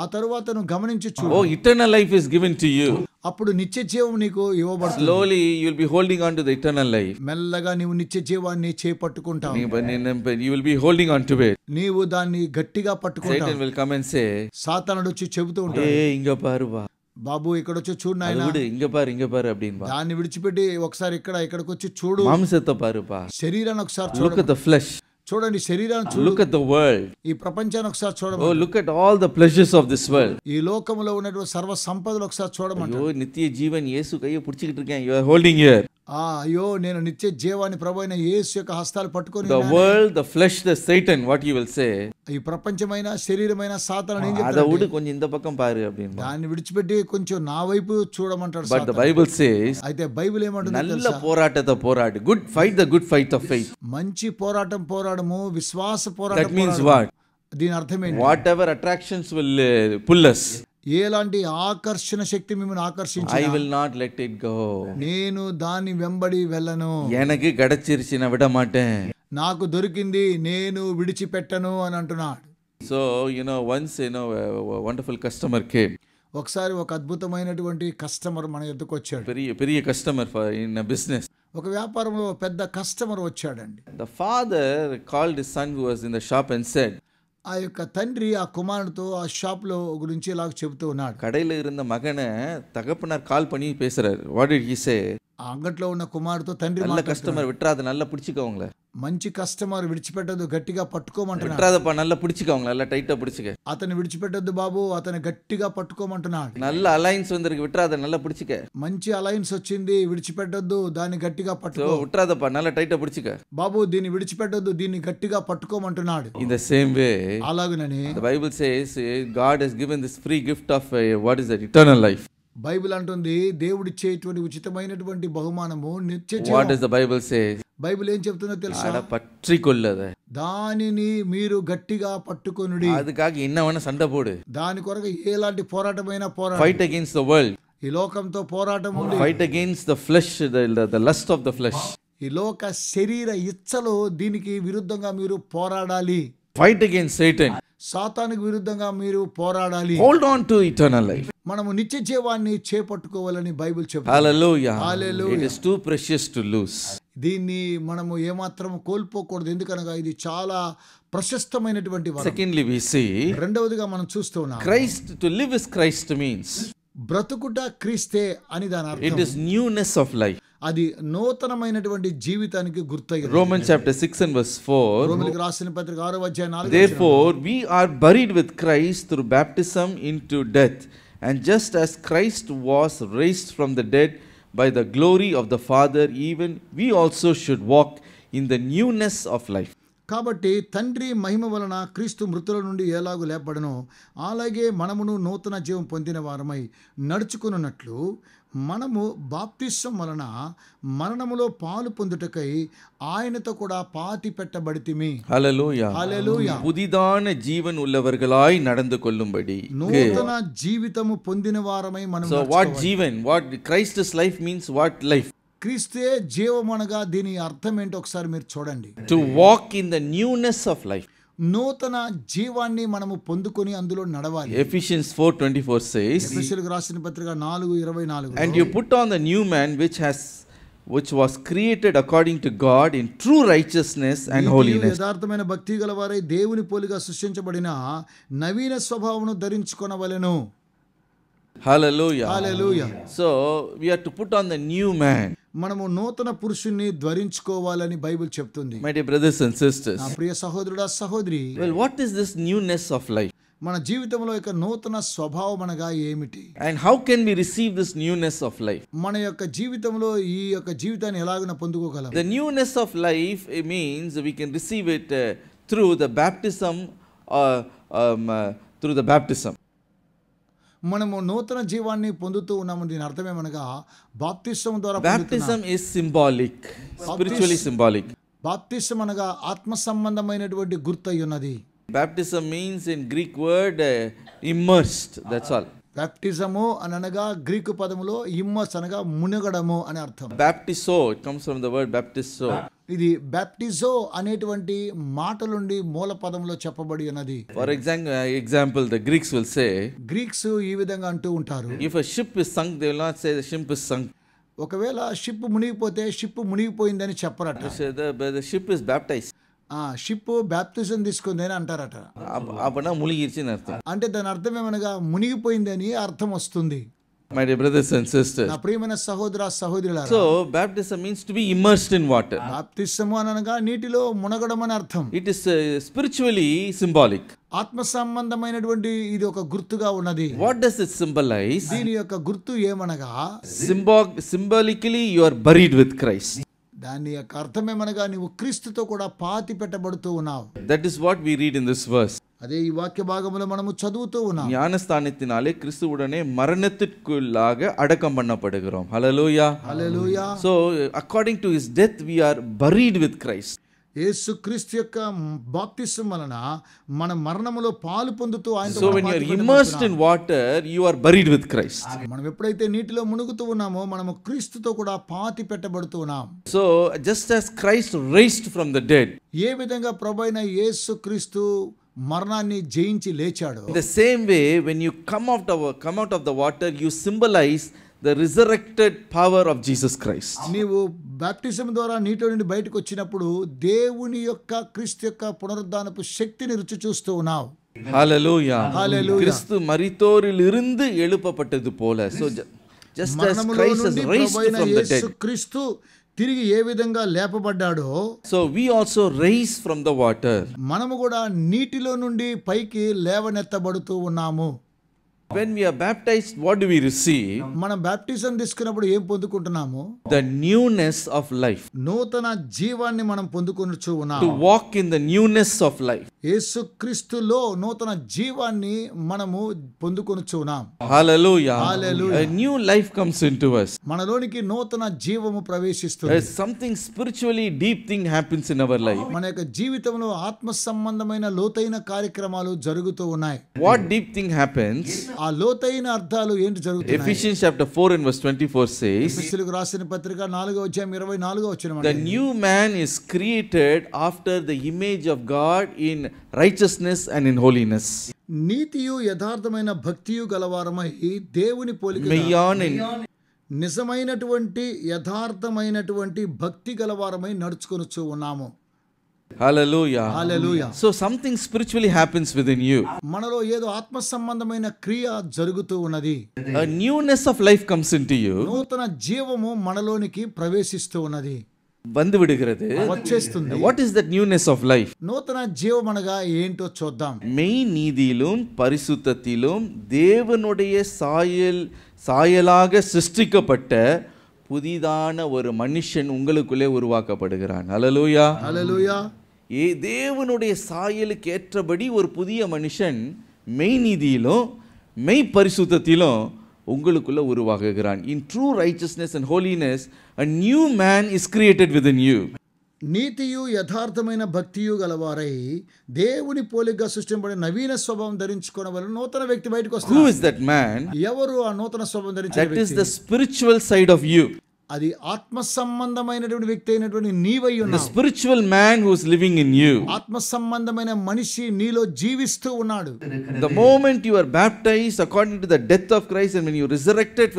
ఆ తరువాత నువ్వు గమనించి చూడు, oh, eternal life is given to you. అప్పుడు నిత్య జీవం నీకు ఇవ్వబడుతుంది. Slowly you will be holding on to the eternal life. మెల్లగా నీవు నిత్య జీవాన్ని చేపట్టుకుంటావు. You will be holding on to it. నీవు దాన్ని గట్టిగా పట్టుకుంటావు. Satan will come and say, సాతానుడు వచ్చి చెబుతూ ఉంటాడు, hey, inga paru va. బాబు ఇక్కడ వచ్చి చూడు నాయనా, ఇంగ పారు అబ్బిన్వా. దాన్ని విడిచిపెట్టి ఒకసారి ఇక్కడికి వచ్చి చూడు, మాంసతో పారు పా. శరీరాన్ని ఒకసారి Look చూడు, at the flesh. చూడండి శరీరాన్ని చూడు, Look at the world. ఈ ప్రపంచాన్ని ఒకసారి Oh, చూడమంటాడు. look at all the pleasures of this world. ఈ లోకములో ఉన్నటువంటి సర్వ సంపదలు ఒకసారి చూడమంటాడు. అయ్యో నిత్య జీవన్ యేసు కయ్యో పుడిచికిட்டு இருக்கேன். You are holding here. అయ్యో నేను నిత్య జీవాన్ని ప్రభువైన యేసు యొక్క హస్తాలు పట్టుకొని The world, the flesh, the Satan, what you will say? ఈ ప్రపంచమైన శరీరమైన సాతాను ఏం అద చెప్తాడు? వుడు కొంచెం ఇంత పక్కం పారు అబ్బిన్వా. దాన్ని విడిచిపెట్టి కొంచెం నా వైపు చూడమంటాడు But the సాతాను. Bible says, అయితే బైబిల్ ఏమంటుంది నల్ల తెలుసా? పోరాటతో పోరాడు. Good fight the good fight of faith. మంచి పోరాటం పోరాడము, విశ్వాస పోరాటం That means పోరాడము. what? దీని అర్థం ఏంటి? Whatever attractions will pull us, ఎలాంటి ఆకర్షణ శక్తి మిమ్మల్ని I ఆకర్షించి will not let it go. నేను దాని వెంబడి వెళ్ళను, எனக்கு கிடைச்சிருச்சு நான் விட மாட்டேன். నాకు దొరికింది నేను విడిచిపెట్టను అని అంటున్నాడు. So, once, a wonderful customer came. ఒకసారి ఒక అద్భుతమైనటువంటి కస్టమర్ మన ఎద్దుకు వచ్చాడు. పెరియ customer in a business. ఒక వ్యాపారంలో పెద్ద కస్టమర్ వచ్చాడండి. The father called his son who was in the shop and said, ఆ యొక్క తండ్రి ఆ కుమారుడితో ఆ షాప్ లో గురించి ఇలాగ చెబుతూ ఉన్నాడు. கடையில இருந்த மகனை தகப்பனார் கால் பண்ணி பேசுறாரு. What did he say? ఆ అంగట్లో ఉన్న కుమారుడితో తండ్రి நல்ல మాట్లాడుతున్నాడు. கஸ்டமர் விட்டுறாத, நல்லா பிடிச்சுக்கோங்கள. మంచి కస్టమర్ విడిచిపెట్టద్దు, గట్టిగా పట్టుకోమంటున్నాడు. விட்டுறாதப்பா, நல்லா பிடிச்சுக்கோங்கள, நல்லா டைட்டா பிடிச்சுக்க. అతను విడిచిపెట్టద్దు బాబు, అతను గట్టిగా పట్టుకోమంటున్నాడు. நல்ல அலைன்ஸ் வந்திருக்கு, விட்டுறாத, நல்லா பிடிச்சுக்க. మంచి అలయన్స్ వచ్చింది, విడిచిపెట్టద్దు, దాన్ని గట్టిగా So, పట్టుకో. விட்டுறாதப்பா, நல்லா டைட்டா பிடிச்சுக்க. బాబు దీన్ని విడిచిపెట్టద్దు, దీన్ని గట్టిగా పట్టుకోమంటున్నాడు. In the same way, అలాగనని the Bible says God has given this free gift of what is that? Eternal life. Bible అంటుంది దేవుడిచ్చేటువంటి ఉచితమైనటువంటి బహుమానము నిత్య What జీవం. does the Bible say? Bible ఏం చెప్తుందో తెలుసా? அட பற்றிக்கொள்ளத. దానిని మీరు గట్టిగా పట్టుకొనుడి. அதுக்காக என்ன வேணா சண்டை போடு. దాని కొరకు ఎలాంటి పోరాటమైనా పోరాడు. Fight against the world. ఈ లోకంతో పోరాటం ఉంది. Fight against the flesh, the lust of the flesh. ఈ లోక శరీర ఇచ్చలో దీనికి విరుద్ధంగా మీరు పోరాడాలి. Fight against Satan. సాతానుకు విరుద్ధంగా మీరు పోరాడాలి. Hold on to eternal life. మనము నిత్య జీవాన్ని చేపట్టుకోవాలని బైబిల్ చెప్తుంది. Hallelujah. Hallelujah. It is too precious to lose. దీన్ని మనము ఏమాత్రం కోల్పోకూడదు, ఎందుకనగా ఇది చాలా ప్రశస్తమైనటువంటి వరం. Secondly, we see రెండవదిగా మనం చూస్తూ ఉన్నాం, Christ, to live as Christ means బ్రతుకుట క్రీస్తే అని దాని it అర్థం. is newness of life. అది నూతనమైనటువంటి జీవితానికి గుర్తయ్యింది. Romans chapter 6 and verse 4. రోమీయులకు రాసిన పత్రిక 6:4. Therefore, we are buried with Christ through baptism into death. And just as Christ was raised from the dead by the glory of the Father, even we also should walk in the newness of life. కాబట్టి తండ్రి మహిమ వలన క్రీస్తు మృతుల నుండి ఎలాగూ లేపడనో అలాగే మనమును నూతన జీవం పొందిన వారమై నడుచుకున్నట్లు మనము బాప్తిసం వలన మరణములో పాలు పొందుటకై ఆయనతో కూడా పాతి పెట్టబడితిమి. హల్లెలూయా. హల్లెలూయా. புதிதான ஜீவன் உள்ளவர்களாய் நடந்து கொள்ளும்படி. నూతన జీవితము పొందిన వారమై మనం So what Jeevan? What Christ's life means? What life? క్రీస్తే జీవమనగా దీని అర్థం ఏంటో ఒకసారి మీరు చూడండి. To walk in the newness of life. నూతన జీవాన్ని మనము పొందుకొని అందులో నడవాలి. Ephesians 4:24 says, ఎఫెసీయులకు రాసిన పత్రిక 4:24. and you put on the new man which was created according to God in true righteousness and holiness. యథార్థమైన భక్తి గల వారై దేవుని పోలిగా సృష్టించబడిన నవీన స్వభావమును ధరించుకొనవలెను. Hallelujah. Hallelujah. So we are to put on the new man. మనము నూతన పురుషుణ్ణి ధరించుకోవాలని బైబిల్ చెప్తుంది. My dear brothers and sisters. నా ప్రియ సహోదరుడా సహోదరి, Well, what is this newness of life? మన జీవితంలో యొక్క నూతన స్వభావం అనగా ఏమిటి? And how can we receive this newness of life? మన యొక్క జీవితంలో ఈ యొక్క జీవితాన్ని ఎలాగైనా పొందుకోగలం? The newness of life, it means we can receive it through the baptism, through the baptism. మనము నూతన జీవాన్ని పొందుతూ ఉన్నాము. దీని అర్థమేమనగా బాప్తిసం ద్వారా Baptism is symbolic, spiritually symbolic. బాప్తిసం అనగా ఆత్మ సంబంధమైనటువంటి గుర్తు అయి ఉన్నది. Baptism means in Greek word immersed, that's all. బాప్టిజము అని అనగా గ్రీకు పదములో ఇమ్మస్ అనగా మునగడము అని అర్థం. Baptizo, it comes from the word baptizo. ఇది బాప్టిజో అనేటువంటి మాటలుండి మూల పదంలో చెప్పబడి ఉన్నది. For example, the Greeks will say, Greeks ఈ విధంగా అంటూ ఉంటారు, if a ship is sunk, they will not say the ship is sunk. ఒకవేళ షిప్ మునిగిపోతే షిప్ మునిగిపోయిందని చెప్పరట. They say the ship is baptized. Ship baptism తీసుకుంది అని అంటారట. అప్పుడ మునిగిర్చిన అర్థం. అంటే దాని అర్థం ఏమనగా మునిగిపోయిందని అర్థం వస్తుంది. My dear brothers and sisters, నా ప్రియమైన సహోదర సహోదరులారా, so baptism means to be immersed in water. బాప్తిసము అనగా నీటిలో మునగడం అని అర్థం. It is spiritually symbolic. ఆత్మ సంబంధమైనటువంటి ఇది ఒక గుర్తుగా ఉన్నది. What does it symbolize? దీని యొక్క గుర్తు ఏమనగా symbolically you are buried with Christ. దాని యొక్క అర్థం ఏమనగా నీవు క్రీస్తుతో కూడా పాతి పెట్టబడుతూ ఉన్నావు. That is what we read in this verse. అదే ఈ వాక్య భాగంలో మనము చదువుతూ ఉన్నాం. ஞானஸ்தானத்தினாலே கிறிஸ்துவுடனே மரணத்திற்குள்ளாக அடக்கம் பண்ணப்படுகிறோம். Hallelujah. Hallelujah. So according to his death we are buried with Christ. యేసు క్రీస్తు యొక్క బాప్తిసం వలన మన మరణములో పాలు పొందుతూ ఆయనతో So when you are immersed in water, you are buried with Christ. మనం ఎప్పుడైతే నీటిలో మునుగుతూ ఉన్నామో మనము క్రీస్తుతో కూడా పాతి పెట్టబడుతూ ఉన్నాం. So just as Christ raised from the dead, ఏ విధంగా ప్రభువైన యేసు క్రీస్తు మరణాన్ని జయించి లేచాడు, in the same way when you come out of the water, you symbolize the resurrected power of Jesus Christ. నీవు బాప్టిజం ద్వారా నీటిలో నుండి బయటకు వచ్చినప్పుడు దేవుని యొక్క క్రీస్తు యొక్క పునరుద్ధానపు శక్తిని రుచి చూస్తూ ఉన్నావు. Hallelujah. Hallelujah. క్రీస్తు మరితోరిలిருந்து எழுப்பப்பட்டது போல. So just as Christ has raised from the dead, క్రీస్తు తిరిగి ఏ విధంగా లేపబడ్డాడో, so we also raise from the water. మనము కూడా నీటిలో నుండి పైకి లేవనెత్తబడుతూ ఉన్నాము. When we are baptized, what do we receive? మనం బాప్టిజం తీసుకున్నప్పుడు ఏం పొందుకుంటున్నాము? The newness of life. నూతన జీవాన్ని మనం పొందుకొనుచు To ఉన్నాము. walk in the newness of life. యేసుక్రీస్తులో నూతన జీవాన్ని మనము పొందుకొనుచు ఉన్నాం. Hallelujah. Hallelujah. A new life comes into us. మనలోనికి నూతన జీవము ప్రవేశిస్తుంది. Something spiritually deep thing happens in our life. మన యొక్క జీవితంలో ఆత్మ సంబంధమైన లోతైన కార్యక్రమాలు జరుగుతూ ఉన్నాయి. What deep thing happens? ఆ లోతైన అర్థాలు ఏంటి జరుగుతున్నాయి? Ephesians chapter 4 and verse 24 says, ఎఫెసీయులకు రాసిన పత్రిక 4:24 the new man is created after the image of God in righteousness and in holiness. నీతియు యథార్థమైన భక్తియు గలవారమై దేవుని పోలిక నిజమైనటువంటి యథార్థమైనటువంటి భక్తి గలవారమై నడుచుకొనుచు ఉన్నాము. Hallelujah. Hallelujah. So something spiritually happens within you. మనలో ఏదో ఆత్మ సంబంధమైన క్రియ జరుగుతూ ఉన్నది. A newness of life comes into you. నూతన జీవము మనలోనికి ప్రవేశిస్తూ ఉన్నది, வந்து விடுகிறது. వచ్చేస్తుంది. What is that newness of life? నూతన జీవం అనగా ఏంటో చూద్దాం. மெய் நீதியிலும் பரிசுத்தத்திலும் தேவனுடைய சாயலாக சிருஷ்டிக்கப்பட்ட புதிதான ஒரு மனுஷன் உங்களுக்குள்ளே உருவாக்கப்படுகிறான். ஹல்லேலூயா. హల్లెలూయా. தேவனுடைய சாயலுக்கு ஏற்றபடி ஒரு புதிய மனுஷன் மெய் நீதியிலும் மெய் பரிசுத்தத்திலும் உங்களுக்குள்ள உருவாகுகிறான். In true righteousness and holiness, a new man is created within you. నీతియు యథార్థమైన భక్తియు గలవారై దేవుని పోలికగా సృష్టింపబడిన నవీన స్వభావం ధరించుకోవడం నూతన వ్యక్తి బయటకు వస్తాడు. Who is that man? ఎవరు ఆ నూతన స్వభావం ధరించిన That is వ్యక్తి? the spiritual side of you. అది ఆత్మ సంబంధమైనటువంటి వ్యక్తి అయినటువంటి నీవై The ఉన్నావు. spiritual man who is living in you. ఆత్మ సంబంధమైన మనిషి నీలో జీవిస్తూ ఉన్నాడు. The moment you are baptized according to the death of Christ, and when you resurrected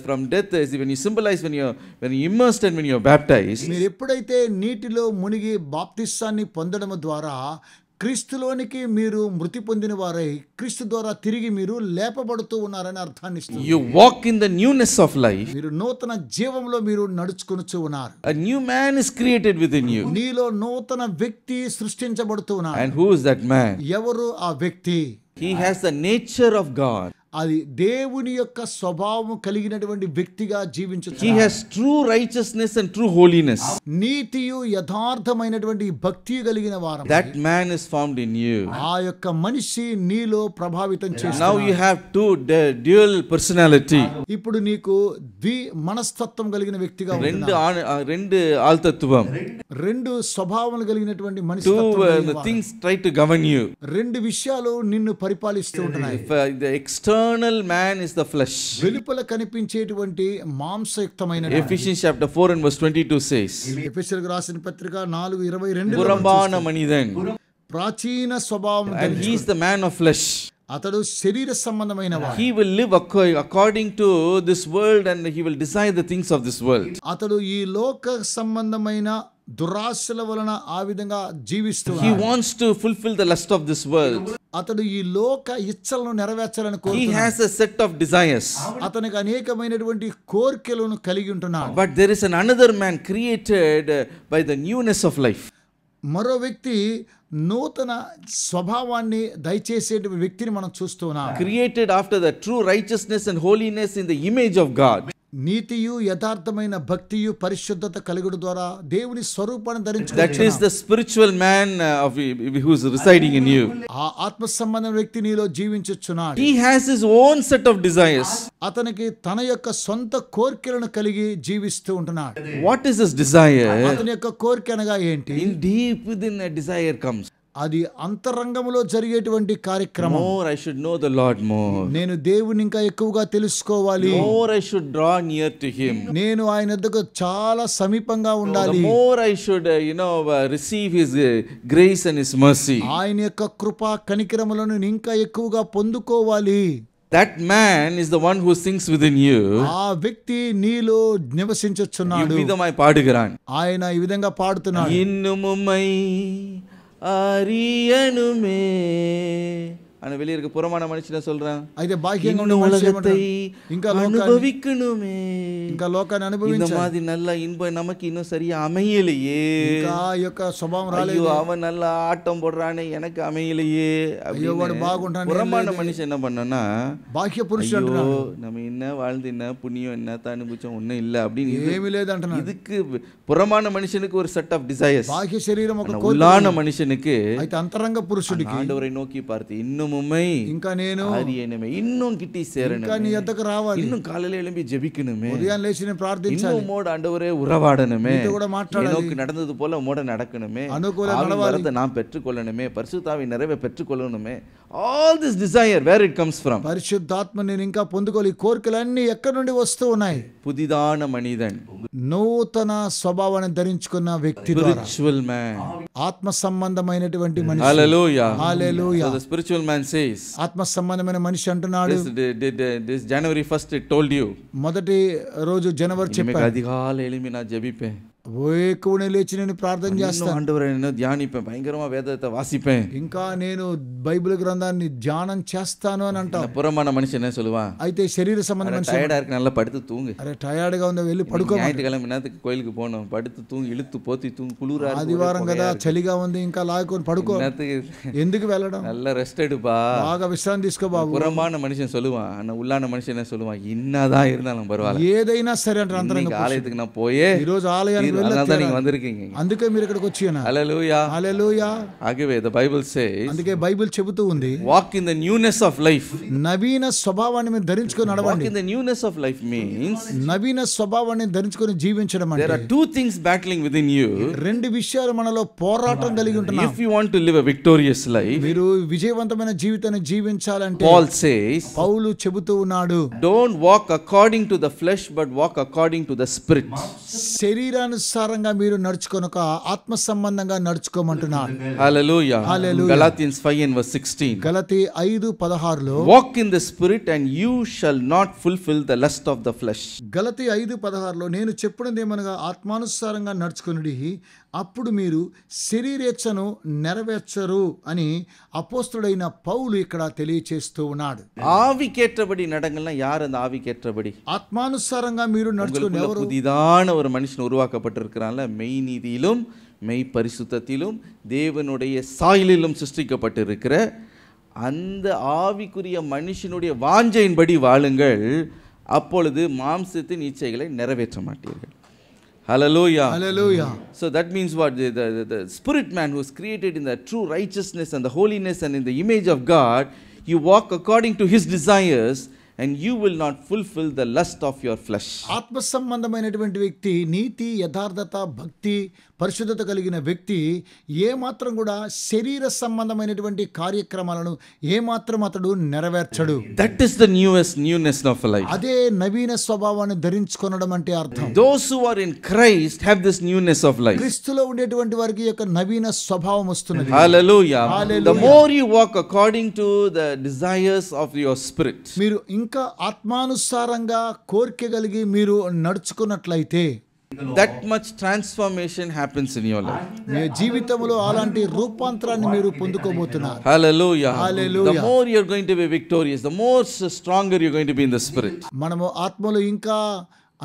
from death, when you symbolize when you immersed and when you are baptized, మీరు ఎప్పుడైతే నీటిలో మునిగి బాప్తిస్సాన్ని పొందడం ద్వారా క్రీస్తులోనికి మీరు మృతి పొందిన వారై క్రీస్తు ద్వారా తిరిగి మీరు లేపబడుతూ ఉన్నారని అర్థాన్ని ఇస్తుంది. you walk in the newness of life. మీరు నూతన జీవంలో మీరు నడుచుకొనుచు ఉన్నారు. A new man is created within you. నీలో నూతన వ్యక్తి సృష్టించబడుతూ ఉన్నాడు. And who is that man? ఎవరు ఆ వ్యక్తి? He has the nature of God. అది దేవుని యొక్క స్వభావం కలిగినటువంటి వ్యక్తిగా జీవించు. He has true righteousness and true holiness. నీతియు యథార్థమైనటువంటి భక్తి కలిగిన వారు. That man is found in you. ఆ యొక్క మనిషి నీలో ప్రభావితం చేస్తాడు. Now you have two dual personality. ఇప్పుడు నీకు మనస్తత్వం కలిగిన వ్యక్తిగా రెండు ఆల్తత్వం. రెండు స్వభావాలు కలిగినటువంటి మనిషి. Two things try to govern you. రెండు విషయాలు నిన్ను పరిపాలిస్తూ ఉంటున్నాయి. The external external man is the flesh. వెలుపల కనిపించేటువంటి మాంసయుక్తమైన Ephesians chapter 4 and verse 22 says, ఎఫెసీయులకు రాసిన పత్రిక 4:22 புறம்பான மனிதன், ప్రాచీన స్వభావం and he is the man of flesh. అతడు శరీర సంబంధమైన వాడు. He will live according to this world and he will desire the things of this world. అతడు ఈ లోక సంబంధమైన దురాశల వలన ఆ విధంగా జీవిస్తున్నాడు. He wants to fulfill the lust of this world. అతడు ఈ లోక ఇచ్చలను నెరవేర్చాలని He కోరుతున్నాడు. has a set of desires. అతనికి అనేకమైనటువంటి కోరికలను కలిగి ఉంటున్నాడు. But there is another man created by the newness of life. మరో వ్యక్తి నూతన స్వభావాన్ని దయచేసే వ్యక్తిని మనం చూస్తున్నాం. Created after the true righteousness and holiness in the image of God. నీతియు యథార్థమైన భక్తియు పరిశుద్ధత కలుగుడు ద్వారా దేవుని స్వరూపాన్ని That ధరించుకుంటున్నాడు. is the spiritual man who is residing in you. ఆ ఆత్మ సంబంధ వ్యక్తి నీలో జీవించుచున్నాడు. He has his own set of desires. అతనికి తన యొక్క సొంత కోరికలను కలిగి జీవిస్తూ ఉంటున్నాడు. What is his desire? అతని యొక్క కోరిక అనగా ఏంటి? In deep within a desire comes. అది అంతరంగంలో జరిగేటువంటి కార్యక్రమం. More I should know the Lord more. నేను దేవుని ఇంకా ఎక్కువగా తెలుసుకోవాలి. More I should draw near to him. నేను ఆయన వద్దకు చాలా సమీపంగా The ఉండాలి. more I should receive his grace and his mercy. ఆయన యొక్క కృప కనికరములను నేను ఇంకా ఎక్కువగా పొందుకోవాలి. That man is the one who sings within you. ఆ వ్యక్తి నీలో నివసించుచున్నాడు. இவ்விதமாய் பாடுகிறான். ఆయన ఈ విధంగా పాడుతున్నాడు. இன்னும் உம்மை அறியணுமே. అని வெளிய இருக்க புறமான மனுஷன சொல்றான். అయితే బాహ్యంగా ఉన్న இன்னும் మనిషి உலகத்தை ఇంకా లోకాన్ని அனுபவிக்கணுமே. ఇంకా లోకాన్ని இந்த అనుభవించాలి. மாதிரி நல்ல இன்பம் நமக்கு இன்னும் சரியா அமையலையே. ఇంకా ఈ యొక్క స్వభావం ஐயோ రాలేదు. அவன் நல்லா ஆட்டம் போடுறானே எனக்கு அமையலையே అయ్యో వాడు அப்படின்னு బాగుంటాడు. புறமான மனுஷன் என்ன பண்ணனா, బాహ్య పురుషుడు ஐயோ అంటున్నాడు நம்ம என்ன வாழ்ந்து என்ன புண்ணியம் என்ன அனுபவிச்சோம் ஒன்றும் இல்லை அப்படின்னு ఏమీ లేదు అంటున్నాడు. இதுக்கு புறமான மனுஷனுக்கு ஒரு செட் ஆஃப் டிசைர்ஸ். బాహ్య శరీరం ఒక కోరిక. உள்ளான మనుషునికి అయితే అంతరంగ పురుషుడికి ஆண்டவரை நோக்கி பார்த்து இன்னும் உம்மை ఇంకా నేను அறியணுமே, இன்னும் கிட்டி ఇంకా నీ சேரணுமே, వద్దకు రావాలి. இன்னும் காலையில எழும்பி ஜெபிக்கணுமே, ఉదయం లేచి నేను ప్రార్థించాలి. இன்னும் உம்மோட ஆண்டவரே உறவாடணுமே, నీతో కూడా మాట్లాడాలి. எனக்கு நடந்தது போல உம்மோட நடக்கணுமே, అనుకూలంగా ஆவின் నడవాలి. வரத்தை நான் பெற்றுக்கொள்ளணுமே, பரிசுத்தாவின் நிறைவை பெற்றுக்கொள்ளணுமே. All this desire, where it comes from? పరిశుద్ధాత్మ నేను ఇంకా పొందుకోవాలి. ఈ కోరికలన్నీ ఎక్కడి నుండి వస్తూ ఉన్నాయి? புதிதான மனிதன், నూతన స్వభావాన్ని ధరించుకున్న వ్యక్తి ద్వారా, spiritual man. ఆత్మ సంబంధమైనటువంటి మనిషి. Hallelujah. Hallelujah. So the spiritual man says, ఆత్మ సంబంధమైన మనిషి అంటున్నాడు. this January 1st it told you, మొదటి రోజు జనవరి இனிமே చెప్పాడు, அதிகாலை எழும்பி நான் ஜெபிப்பேன், ఎక్కువనే లేచి నేను ప్రార్థన இன்னும் చేస్తాను. ஆண்டவரை இன்னும் தியானிப்பேன், பயங்கரமா வேதத்தை வாசிப்பேன். ఇంకా నేను బైబిల్ గ్రంథాన్ని ధ్యానం చేస్తాను అని అంటావు. புறமான மனுஷன் என்ன சொல்லுவான்? అయితే శరీర సంబంధం మనిషి, டயர்டா இருக்கு, நல்லா படுத்து தூங்கு. అరే టయర్డ్ గా ఉందా వెళ్ళి పడుకో. ஞாயிற்றுக்கிழமை நேரத்துக்கு கோயிலுக்கு போகணும், படுத்து தூங்கி இழுத்து போத்தி தூங்கி குளிரா இருக்கு, ఆదివారం కదా చలిగా ఉంది ఇంకా లాగుకొని పడుకో. நேரத்துக்கு ఎందుకు వెళ్ళడం? நல்ல ரெஸ்ட் எடுப்பா. బాగా విశ్రాంతి తీసుకో బాబు. புறமான மனுஷன் சொல்லுவான், ஆனா உள்ளான மனுஷன் என்ன சொல்லுவான்? என்னதான் இருந்தாலும் பரவாயில்ல, ఏదైనా సరే అంటారు అంతరంగ இன்னைக்கு ஆலயத்துக்கு நான் போயே, ఈ రోజు ఆలయానికి அதனால தான் நீங்க వెళ్ళి வந்திருக்கீங்க. అందుకే మీరు ఇక్కడికి వచ్చాను. Hallelujah. హల్లెలూయా. ஆகவே the Bible says, అందుకే బైబిల్ చెబుతూ ఉంది, walk in the newness of life. నవీన స్వభావాన్ని మీరు ధరించుకొని Walk నడవండి. in the newness of life means నవీన స్వభావాన్ని ధరించుకొని జీవించడం there అంటే are two things battling within you. రెండు విషయాలు మనలో పోరాటం కలిగి ఉంటున్నాం. If you want to live a victorious life, మీరు విజయవంతమైన జీవితాన్ని జీవించాలంటే Paul says, పౌలు చెబుతూ ఉన్నాడు, don't walk according to the flesh but walk according to the spirit. శరీరానుసారంగా మీరు నడుచుకొనక ఆత్మ సంబంధంగా నడుచుకోమంటున్నాడు. Hallelujah. Hallelujah. Galatians 5 and verse 16. గలతీ 5:16లో Walk in the spirit and you shall not fulfill the lust of the flesh. గలతీ 5:16లో నేను చెప్పినది ఏమనగా ఆత్మానుసారంగా నడుచుకొనుడి, అప్పుడు మీరు శరీరేచ్ఛను నెరవేర్చరు అని అపోస్తుడైన పౌలు ఇక్కడ తెలియచేస్తూ ఉన్నాడు. ஆவிக்கேற்றபடி நடங்கள்னா யார் அந்த ஆவிக்கேற்றபடி? ఆత్మానుసారంగా మీరు నడుచుకుని உங்களுக்குள்ள ఎవరు? புதிதான ஒரு மனுஷன் உருவாக்கப்பட்டிருக்கிறான்ல, மெய் நீதியிலும் மெய் பரிசுத்தத்திலும் தேவனுடைய சாயலிலும் சிருஷ்டிக்கப்பட்டிருக்கிற அந்த ஆவிக்குரிய மனுஷனுடைய வாஞ்சையின்படி வாழுங்கள், அப்பொழுது மாம்சத்தின் இச்சைகளை நிறைவேற்ற மாட்டீர்கள். Hallelujah. Hallelujah. So that means what? The spirit man who is created in the true righteousness and the holiness and in the image of God, you walk according to his desires and you will not fulfill the lust of your flesh. ఆత్మ సంబంధమైనటువంటి వ్యక్తి నీతి, యథార్థత, భక్తి, పరిశుద్ధత కలిగిన వ్యక్తి ఏమాత్రం కూడా శరీర సంబంధమైనటువంటి కార్యక్రమాలను ఏమాత్రం అతడు నెరవేర్చడు. That is the newness of life. అదే నవీన స్వభావాన్ని ధరించుకొనడం అంటే అర్థం. Those who are in Christ have this newness of life. క్రీస్తులో ఉండేటువంటి వారికి యొక్క నవీన స్వభావం వస్తున్నది. Hallelujah. Hallelujah. The more you walk according to the desires of your spirit, మీరు ఇంకా ఆత్మానుసారంగా కోరిక కలిగి మీరు నడుచుకున్నట్లయితే that much transformation happens in your life. మీ జీవితంలో అలాంటి రూపాంతరాన్ని మీరు పొందుకోబోతున్నారు. Hallelujah. Hallelujah. The more you're going to be victorious, the more stronger you're going to be in the spirit. మనము ఆత్మలో ఇంకా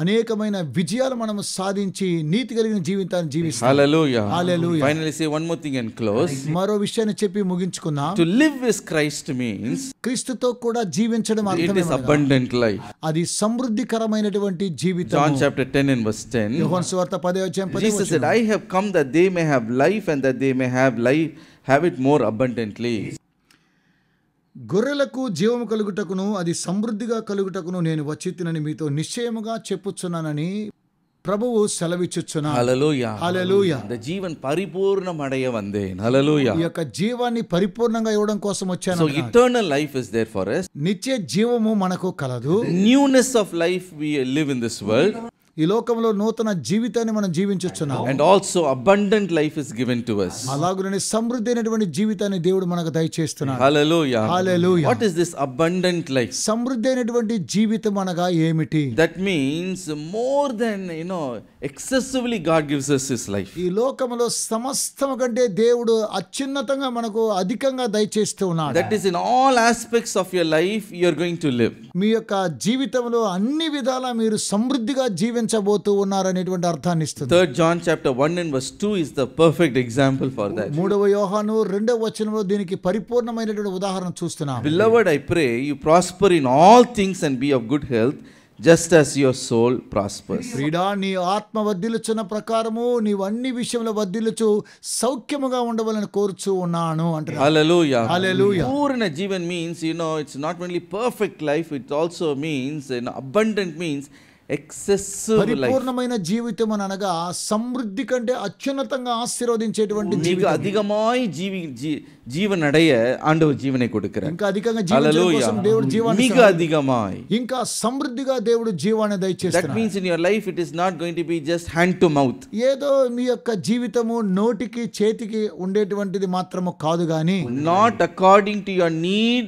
అనేకమైన విజయాలు మనము సాధించి నీతి కలిగిన జీవితాన్ని జీవిస్తాం. Hallelujah. Hallelujah. Finally say one more thing and close. మరో విషయాన్ని చెప్పి ముగించుకుందాం. To live with Christ means క్రీస్తుతో కూడా జీవించడం it అర్థమే is abundant life. అది సమృద్ధికరమైనటువంటి జీవితం. John chapter 10 and verse 10. యోహాను సువార్త 10వ Jesus said, I have come that they may have life and that they may have it more abundantly. గొర్రెలకు జీవము కలుగుటకును అది సమృద్ధిగా కలుగుటకును నేను వచ్చితినని మీతో నిశ్చయముగా చెప్పుచున్నానని ప్రభువు సెలవిచ్చుచున్నాడు. Hallelujah. Hallelujah. The Jeevan పరిపూర్ణమడయ వందేన్. Hallelujah. ఈ యొక్క జీవాన్ని పరిపూర్ణంగా ఇవ్వడం కోసం వచ్చాను. So eternal life is there for us. నిత్య జీవము మనకు కలదు. Newness of life we live in this world. ఈ లోకంలో నూతన జీవితాన్ని మనం జీవించుచున్నాం. And also abundant life is given to us. అలాగునే సమృద్ధి అయినటువంటి జీవితాన్ని దేవుడు మనకు దయచేస్తున్నాడు. Hallelujah. Hallelujah. What is this abundant life? సమృద్ధి అయినటువంటి జీవితం అనగా ఏమిటి? That means more than, excessively God gives us his life. ఈ లోకంలో సమస్తం కంటే దేవుడు అత్యున్నతంగా మనకు అధికంగా దయచేస్తూ ఉన్నాడు. That is in all aspects of your life you are going to live. మీ యొక్క జీవితంలో అన్ని విధాలా మీరు సమృద్ధిగా జీవించబోతూ ఉన్నారనేటువంటి అర్థాన్ని ఇస్తుంది. 3 John chapter 1 and verse 2 is the perfect example for that. 3వ యోహాను 2వ వచనంలో దీనికి పరిపూర్ణమైనటువంటి ఉదాహరణ చూస్తున్నాం. Beloved, I pray you prosper in all things and be of good health, just as your soul prospers. ప్రియుడా, నీ ఆత్మ వర్ధిల్లుచున్న ప్రకారము నీవు అన్ని విషయంలో వర్ధిల్లుచు సౌఖ్యముగా ఉండవాలని కోరుచు ఉన్నాను అంటారు. Hallelujah. Hallelujah. Purna Jivan means, it's not only perfect life, it also means, abundant means excessive life. పరిపూర్ణమైన జీవితం అని అనగా సమృద్ధి కంటే అత్యున్నతంగా ఆశీర్వదించేటువంటి జీవితం. அதிகமாய் ஜீவன் அடைய ஆண்டவர் ஜீவனை கொடுக்கிறார். ఇంకా అధికంగా జీవించడం కోసం దేవుడు జీవాన్ని మిగ అధికమాయ్ ఇంకా సమృద్ధిగా దేవుడు జీవాన్ని దయచేస్తున్నాడు. That means in your life it is not going to be just hand to mouth. ఏదో మీ యొక్క జీవితము నోటికి చేతికి ఉండేటువంటిది మాత్రము కాదు గాని, not according to your need,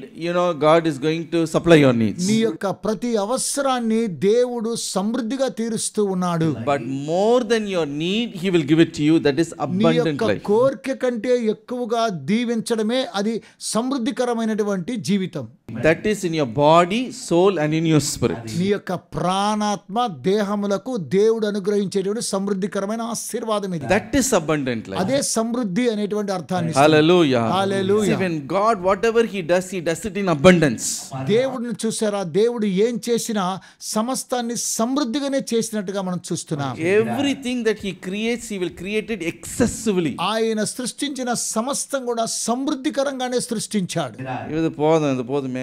God is going to supply your needs. నీ యొక్క ప్రతి అవసరాన్ని దేవుడు సమృద్ధిగా తీరుస్తూ ఉన్నాడు. But more than your need he will give it to you. That is abundant life. కోరిక కంటే ఎక్కువగా దీవించడమే అది సమృద్ధికరమైనటువంటి జీవితం. That is in your body, soul and in your spirit. నీ యొక్క ప్రాణాత్మ దేహములకు దేవుడు అనుగ్రహించేటువంటి సమృద్ధికరమైన ఆశీర్వాదం ఇది. That is abundant life. అదే సమృద్ధి అనేటువంటి అర్థాన్ని. Hallelujah. Hallelujah. Even God, whatever he does it in abundance. దేవుడిని చూసారా, దేవుడు ఏం చేసినా సమస్తాన్ని సమృద్ధిగానే చేసినట్టుగా మనం చూస్తున్నాం. Everything that he creates, he will create it excessively. ఆయన సృష్టించిన సమస్తం కూడా సమృద్ధికరంగానే సృష్టించాడు. ఇది పోదమే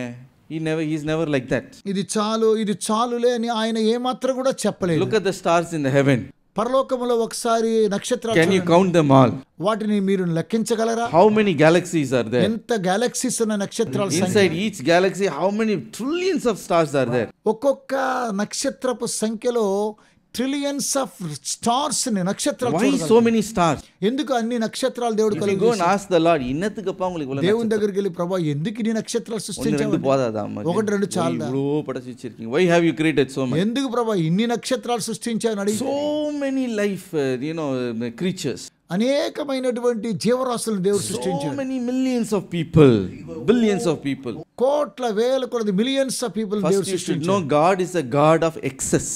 he's never like that. ఇది చాలులే అని ఆయన ఏమాత్రం కూడా చెప్పలేదు. Look at the stars in the heaven. పరలోకములో ఒకసారి నక్షత్రాలు, can you count them all? వాటిని మీరు లెక్కించగలరా? How many galaxies are there? ఎంత గెలాక్సీస్ ఉన్న నక్షత్రాల సంఖ్య. Inside each galaxy how many trillions of stars are there? ఒక్కొక్క నక్షత్రపు సంఖ్యలో ట్రిలియన్స్ ఆఫ్ స్టార్స్ ని నక్షత్రాలు. Why so many stars? ఎందుకు అన్ని నక్షత్రాలు దేవుడు కలిగి? Go and ask the Lord, innathukkappa ungalku iவ்வளவு దేవుని దగ్గరికి వెళ్ళి, ప్రభువా ఎందుకు నీ నక్షత్రాలు సృష్టించావు? ఒకటి రెండు చాలు. ఇవ్వో పడసి చిర్కింగ్. Why have you created so much? ఎందుకు ప్రభువా ఇన్ని నక్షత్రాలు సృష్టించావు అని. So many life creatures. అనేకమైనటువంటి జీవరాశులను దేవుడు సృష్టించాడు. So many millions of people, billions of people. కోట్ల వేల కొలది మిలియన్స్ ఆఫ్ పీపుల్ దేవుడు సృష్టించాడు. No, God is a God of excess.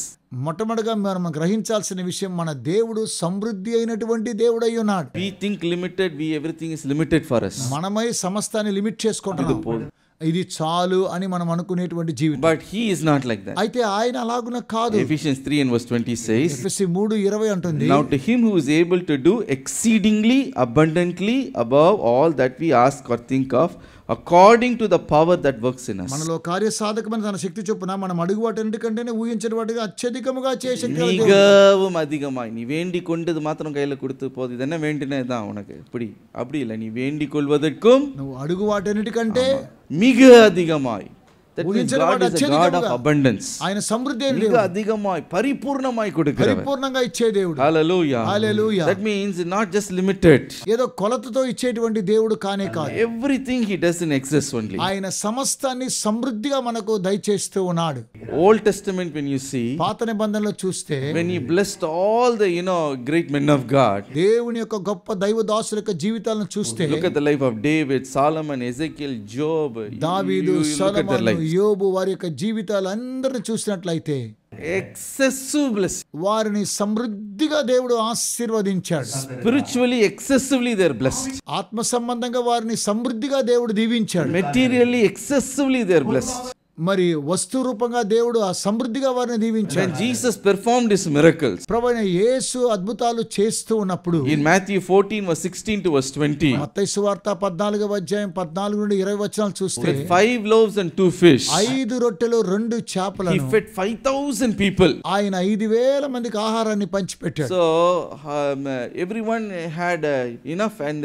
మొట్టమొదటిగా మనం గ్రహించాల్సిన విషయం, మన దేవుడు సమృద్ధి అయినటువంటి దేవుడు అయి ఉన్నాడు. We think limited, everything is limited for us. మనమై సమస్తాన్ని లిమిట్ చేసుకుంటున్నాం. ఇది చాలు అని మనం అనుకునేటువంటి జీవితం. But he is not like that. అయితే ఆయన అలాగున కాదు. Ephesians 3 and verse 20 says, ఎఫెసీ 3:20 అంటుంది, Now to him who is able to do exceedingly abundantly above all that we ask or think of according to the power that works in us. మనలో కార్యసాధకమైన తన శక్తి చొప్పున మనం అడుగు వాటన్నిటికంటేనే ఊహించిన వాటిగా అత్యధికముగా చేసే శక్తి గల దేవుడు. மிகவும் அதிகமாய் நீ வேண்டிக் கொண்டது மாத்திரம் கையில கொடுத்து போது இது என்ன வேண்டினதுதான் உனக்கு அப்படி இல்லை நீ வேண்டிக் கொள்வதற்கும் నువ్వు అడుగు వాటన్నిటికంటే மிக அதிகமாய். That means God is a God of abundance. ఆయన సమృద్ధి అయిన மிக దేవుడు, அதிகமாய் పరిపూర్ణమాய் கொடுக்கிறவர். పరిపూర్ణంగా ఇచ్చే దేవుడు. Hallelujah. Hallelujah. That means not just limited. ఏదో కొలతతో ఇచ్చేటువంటి దేవుడు కానే కాదు. Everything he does in excess only. ఆయన సమస్తాన్ని సమృద్ధిగా మనకు దయచేస్తూ ఉన్నాడు. Old Testament when you see, పాత నిబంధనలో చూస్తే when he blessed all the great men of God. దేవుని యొక్క గొప్ప దైవ దాసుల యొక్క జీవితాలను చూస్తే, Look at the life of David, Solomon, Ezekiel, Job. దావీదు, You look at their Solomon, life. యోబు వారి యొక్క జీవితాలందరిని చూసినట్లయితే Excessive blessing. వారిని సమృద్ధిగా దేవుడు ఆశీర్వదించాడు. Spiritually, excessively they are blessed. ఆత్మ సంబంధంగా వారిని సమృద్ధిగా దేవుడు దీవించాడు. Materially, excessively they are blessed. మరి వస్తు రూపంగా దేవుడు ఆ సమృద్ధిగా వారిని దీవించాడు. When Jesus performed his miracles, ప్రభువైన యేసు అద్భుతాలు చేస్తూ ఉన్నప్పుడు in Matthew 14 verse 16 to verse 20, మత్తయి సువార్త 14వ అధ్యాయం 14 నుండి 20 వచనాలు చూస్తే, with 5 loaves and 2 fish, 5 రొట్టెలు 2 he చేపలను fed 5,000 people. ఆయన 5,000 మందికి ఆహారాన్ని పంచిపెట్టాడు. So everyone had enough, and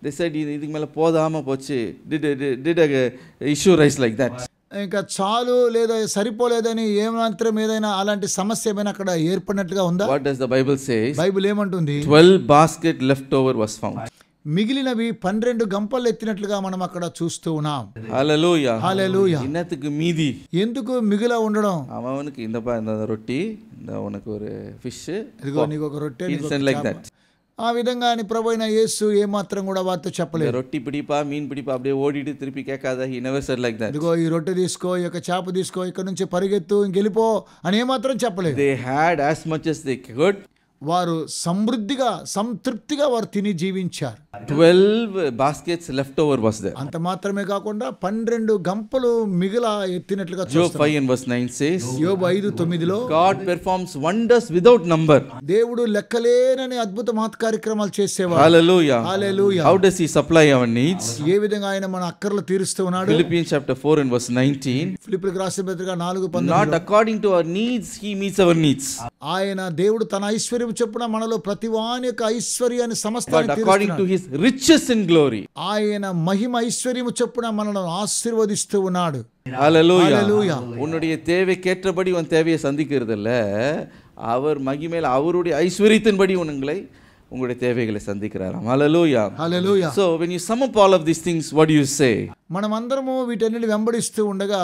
they said idhukku mela podama pochu, did a issue rise like that. ఇంకా చాలు లేదా సరిపోలేదని ఏమాత్రం ఏదైనా అలాంటి సమస్య ఏమైనా అక్కడ ఏర్పడినట్లుగా ఉందా? What does the Bible say? Bible ఏమంటుంది? 12 basket leftover was found. మిగిలినవి 12 గంపలు ఎత్తినట్లుగా మనం అక్కడ చూస్తూ ఉన్నాం. Hallelujah. హల్లెలూయా. இன்னத்துக்கு மீதி ఎందుకు మిగిల ఉండడం? அவனுக்கு இந்த ரொட்டி, இந்த உனக்கு ஒரு fish, ఇదిగో నీకు ఒక రొట్టె, నీకు ఒక like చేప. that. ఆ విధంగా అని ప్రభువైన యేసు ఏమాత్రం కూడా వారితో చెప్పలేదు. ரொட்டி பிடிப்பா மீன் பிடிப்பா அப்படியே ஓடிட்டு திருப்பி கேட்காத. he never said like that. ఇదిగో ఈ రొట్టె తీసుకో, ఈ యొక్క చేప తీసుకో, ఇక్కడ నుంచి పరిగెత్తు, ఇంకెళ్ళిపో అని ఏమాత్రం చెప్పలేదు. They had as much as they could. వారు సమృద్ధిగా సంతృప్తిగా వారు తిని జీవించారు. 12 baskets leftover was there. అంత మాత్రమే కాకుండా 12 గంపలు మిగిల ఎత్తినట్లుగా Job చూస్తాం. 5 and verse 9 says, యోబు 5:9లో God performs wonders without number. దేవుడు లెక్కలేనని అద్భుత మహత్ కార్యక్రమాలు చేసేవాడు. Hallelujah. Hallelujah. How does he supply our needs? ఏ విధంగా ఆయన మన అక్కర్లు తీరుస్తూ ఉన్నాడు? Philippians chapter 4 and verse 19. ఫిలిప్పీయులకు రాసిన పత్రిక 4:19 Not according to our needs, he meets our needs. ఆయన దేవుడు తన ఐశ్వర్యం చొప్పున మనలో ప్రతి వాని యొక్క ఐశ్వర్యాన్ని But సమస్తాన్ని according to తీరుస్తున్నాడు. his riches in glory. ఆయన మహిమ ఐశ్వర్యము చొప్పున మనల్ని ఆశీర్వదిస్తూ ఉన్నాడు. Hallelujah. Hallelujah. உன்னுடைய தேவைக்கேற்றபடி உன் தேவையை சந்திக்கிறதில்ல, அவர் மகிமையில் அவருடைய ஐஸ்வரியத்தின்படி உங்களுடைய தேவைகளை சந்திக்கிறாராம். Hallelujah. Hallelujah. So when you sum up all of these things, what do you say? మనమందరము వీటన్నిటి వెంబడిస్తూ ఉండగా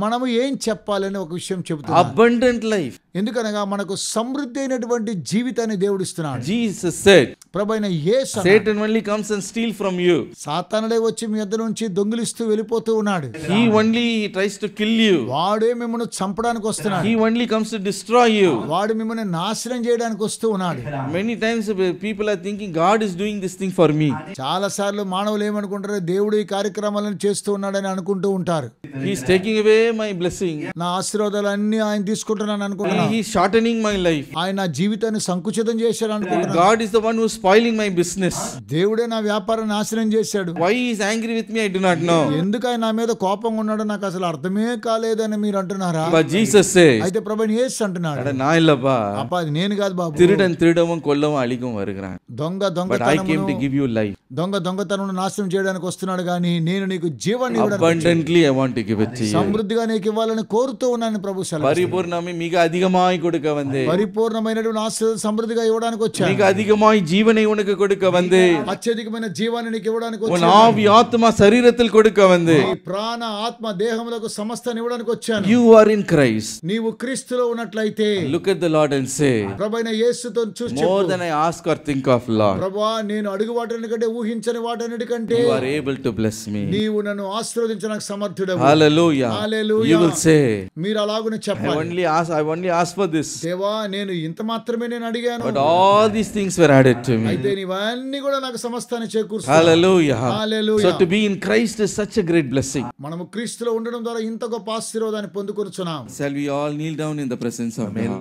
మనము ఏం చెప్పాలని ఒక విషయం చెబుతున్నాం. Abundant life. ఎందుకనగా మనకు సమృద్ధి అయినటువంటి జీవితాన్ని దేవుడు ఇస్తున్నాడు. Jesus said, ప్రభువైన యేసు అన్నాడు, Satan only comes and steal from you. సాతానుడే వచ్చి మీ యొద్ద నుంచి దొంగిలిస్తూ వెళ్ళిపోతూ ఉన్నాడు. He only tries to kill you. వాడే మిమ్మల్ని చంపడానికి వస్తున్నాడు. He only comes to destroy you. వాడు మిమ్మల్ని నాశనం చేయడానికి వస్తూ ఉన్నాడు. Many times people are thinking God is doing this thing for me. చాలా సార్లు మానవులు ఏమనుకుంటారు, దేవుడు ఈ కార్యక్రమాలను చేస్తూ ఉన్నాడని అనుకుంటూ ఉంటారు. He is taking away my blessing. నా ఆశీర్వాదాలు అన్ని ఆయన తీసుకుంటున్నాను అనుకుంటున్నాను. He is shortening my life. ఆయన నా జీవితాన్ని సంకుచితం చేశాడు అనుకుంటున్నాను. God is the one who is spoiling my business. దేవుడే నా వ్యాపారాన్ని నాశనం చేశాడు. Why he is angry with me, I do not know. ఎందుకు ఆయన నా మీద కోపంగా ఉన్నాడో నాకు అసలు అర్థమే కాలేదని మీరు అంటున్నారా? But Jesus says, అయితే ప్రభువైన యేసు అంటున్నాడు, "அட நான் இல்லப்பா, అప్పా అది నేను కాదు బాబు, திருடன் திருடவும் கொல்லவும் அழிக்கவும் வருகிறான். దొంగ But I came to give you life. దొంగతనం నాశనం చేయడానికి వస్తున్నాడు కానీ నేను నీకు జీవాన్ని ఇవ్వడానికి Abundantly I want to give it to you." సమృద్ధిగా నీకు ఇవ్వాలని కోరుతూ ఉన్నాను ప్రభు సెలవు. பரிபூர்ணமே மிக அதிகமாய் கொடுக்க வந்தேன். పరిపూర్ణమైనటువంటి ఆశీర్వాదం సమృద్ధిగా ఇవ్వడానికి వచ్చాను. மிக அதிகமாய் ஜீவனை உனக்கு கொடுக்க வந்தேன். అత్యధికమైన జీవాన్ని నీకు ఇవ్వడానికి உன் వచ్చాను. ஆவி ஆத்மா சரீரத்தில் கொடுக்க வந்தேன். నీ ప్రాణ ఆత్మ దేహములకు సమస్తాన్ని ఇవ్వడానికి వచ్చాను. You are in Christ. నీవు క్రీస్తులో ఉన్నట్లయితే Look at the Lord and say, ప్రభువైన యేసుతో చూసి more చెప్పు, than I ask or think of, Lord, ప్రభువా నేను అడుగు వాటన్నిటికంటే ఊహించని వాటన్నిటికంటే you are able to bless me. నీవు నన్ను ఆశీర్వదించడానికి సమర్థుడవు. Hallelujah. Hallelujah. You will say, మీరు అలాగునే I చెప్పాలి, only asked for this, దేవా నేను ఇంత మాత్రమే నేను అడిగాను, but all these things were added to me. అయితే నీవన్నీ కూడా నాకు సమస్తాన్ని చేకూరుస్తావు. Hallelujah. Hallelujah. So to be in Christ is such a great blessing. మనము క్రీస్తులో ఉండడం ద్వారా ఇంత గొప్ప ఆశీర్వాదాన్ని పొందుకొనుచున్నాం. Shall we all kneel down in the presence of God?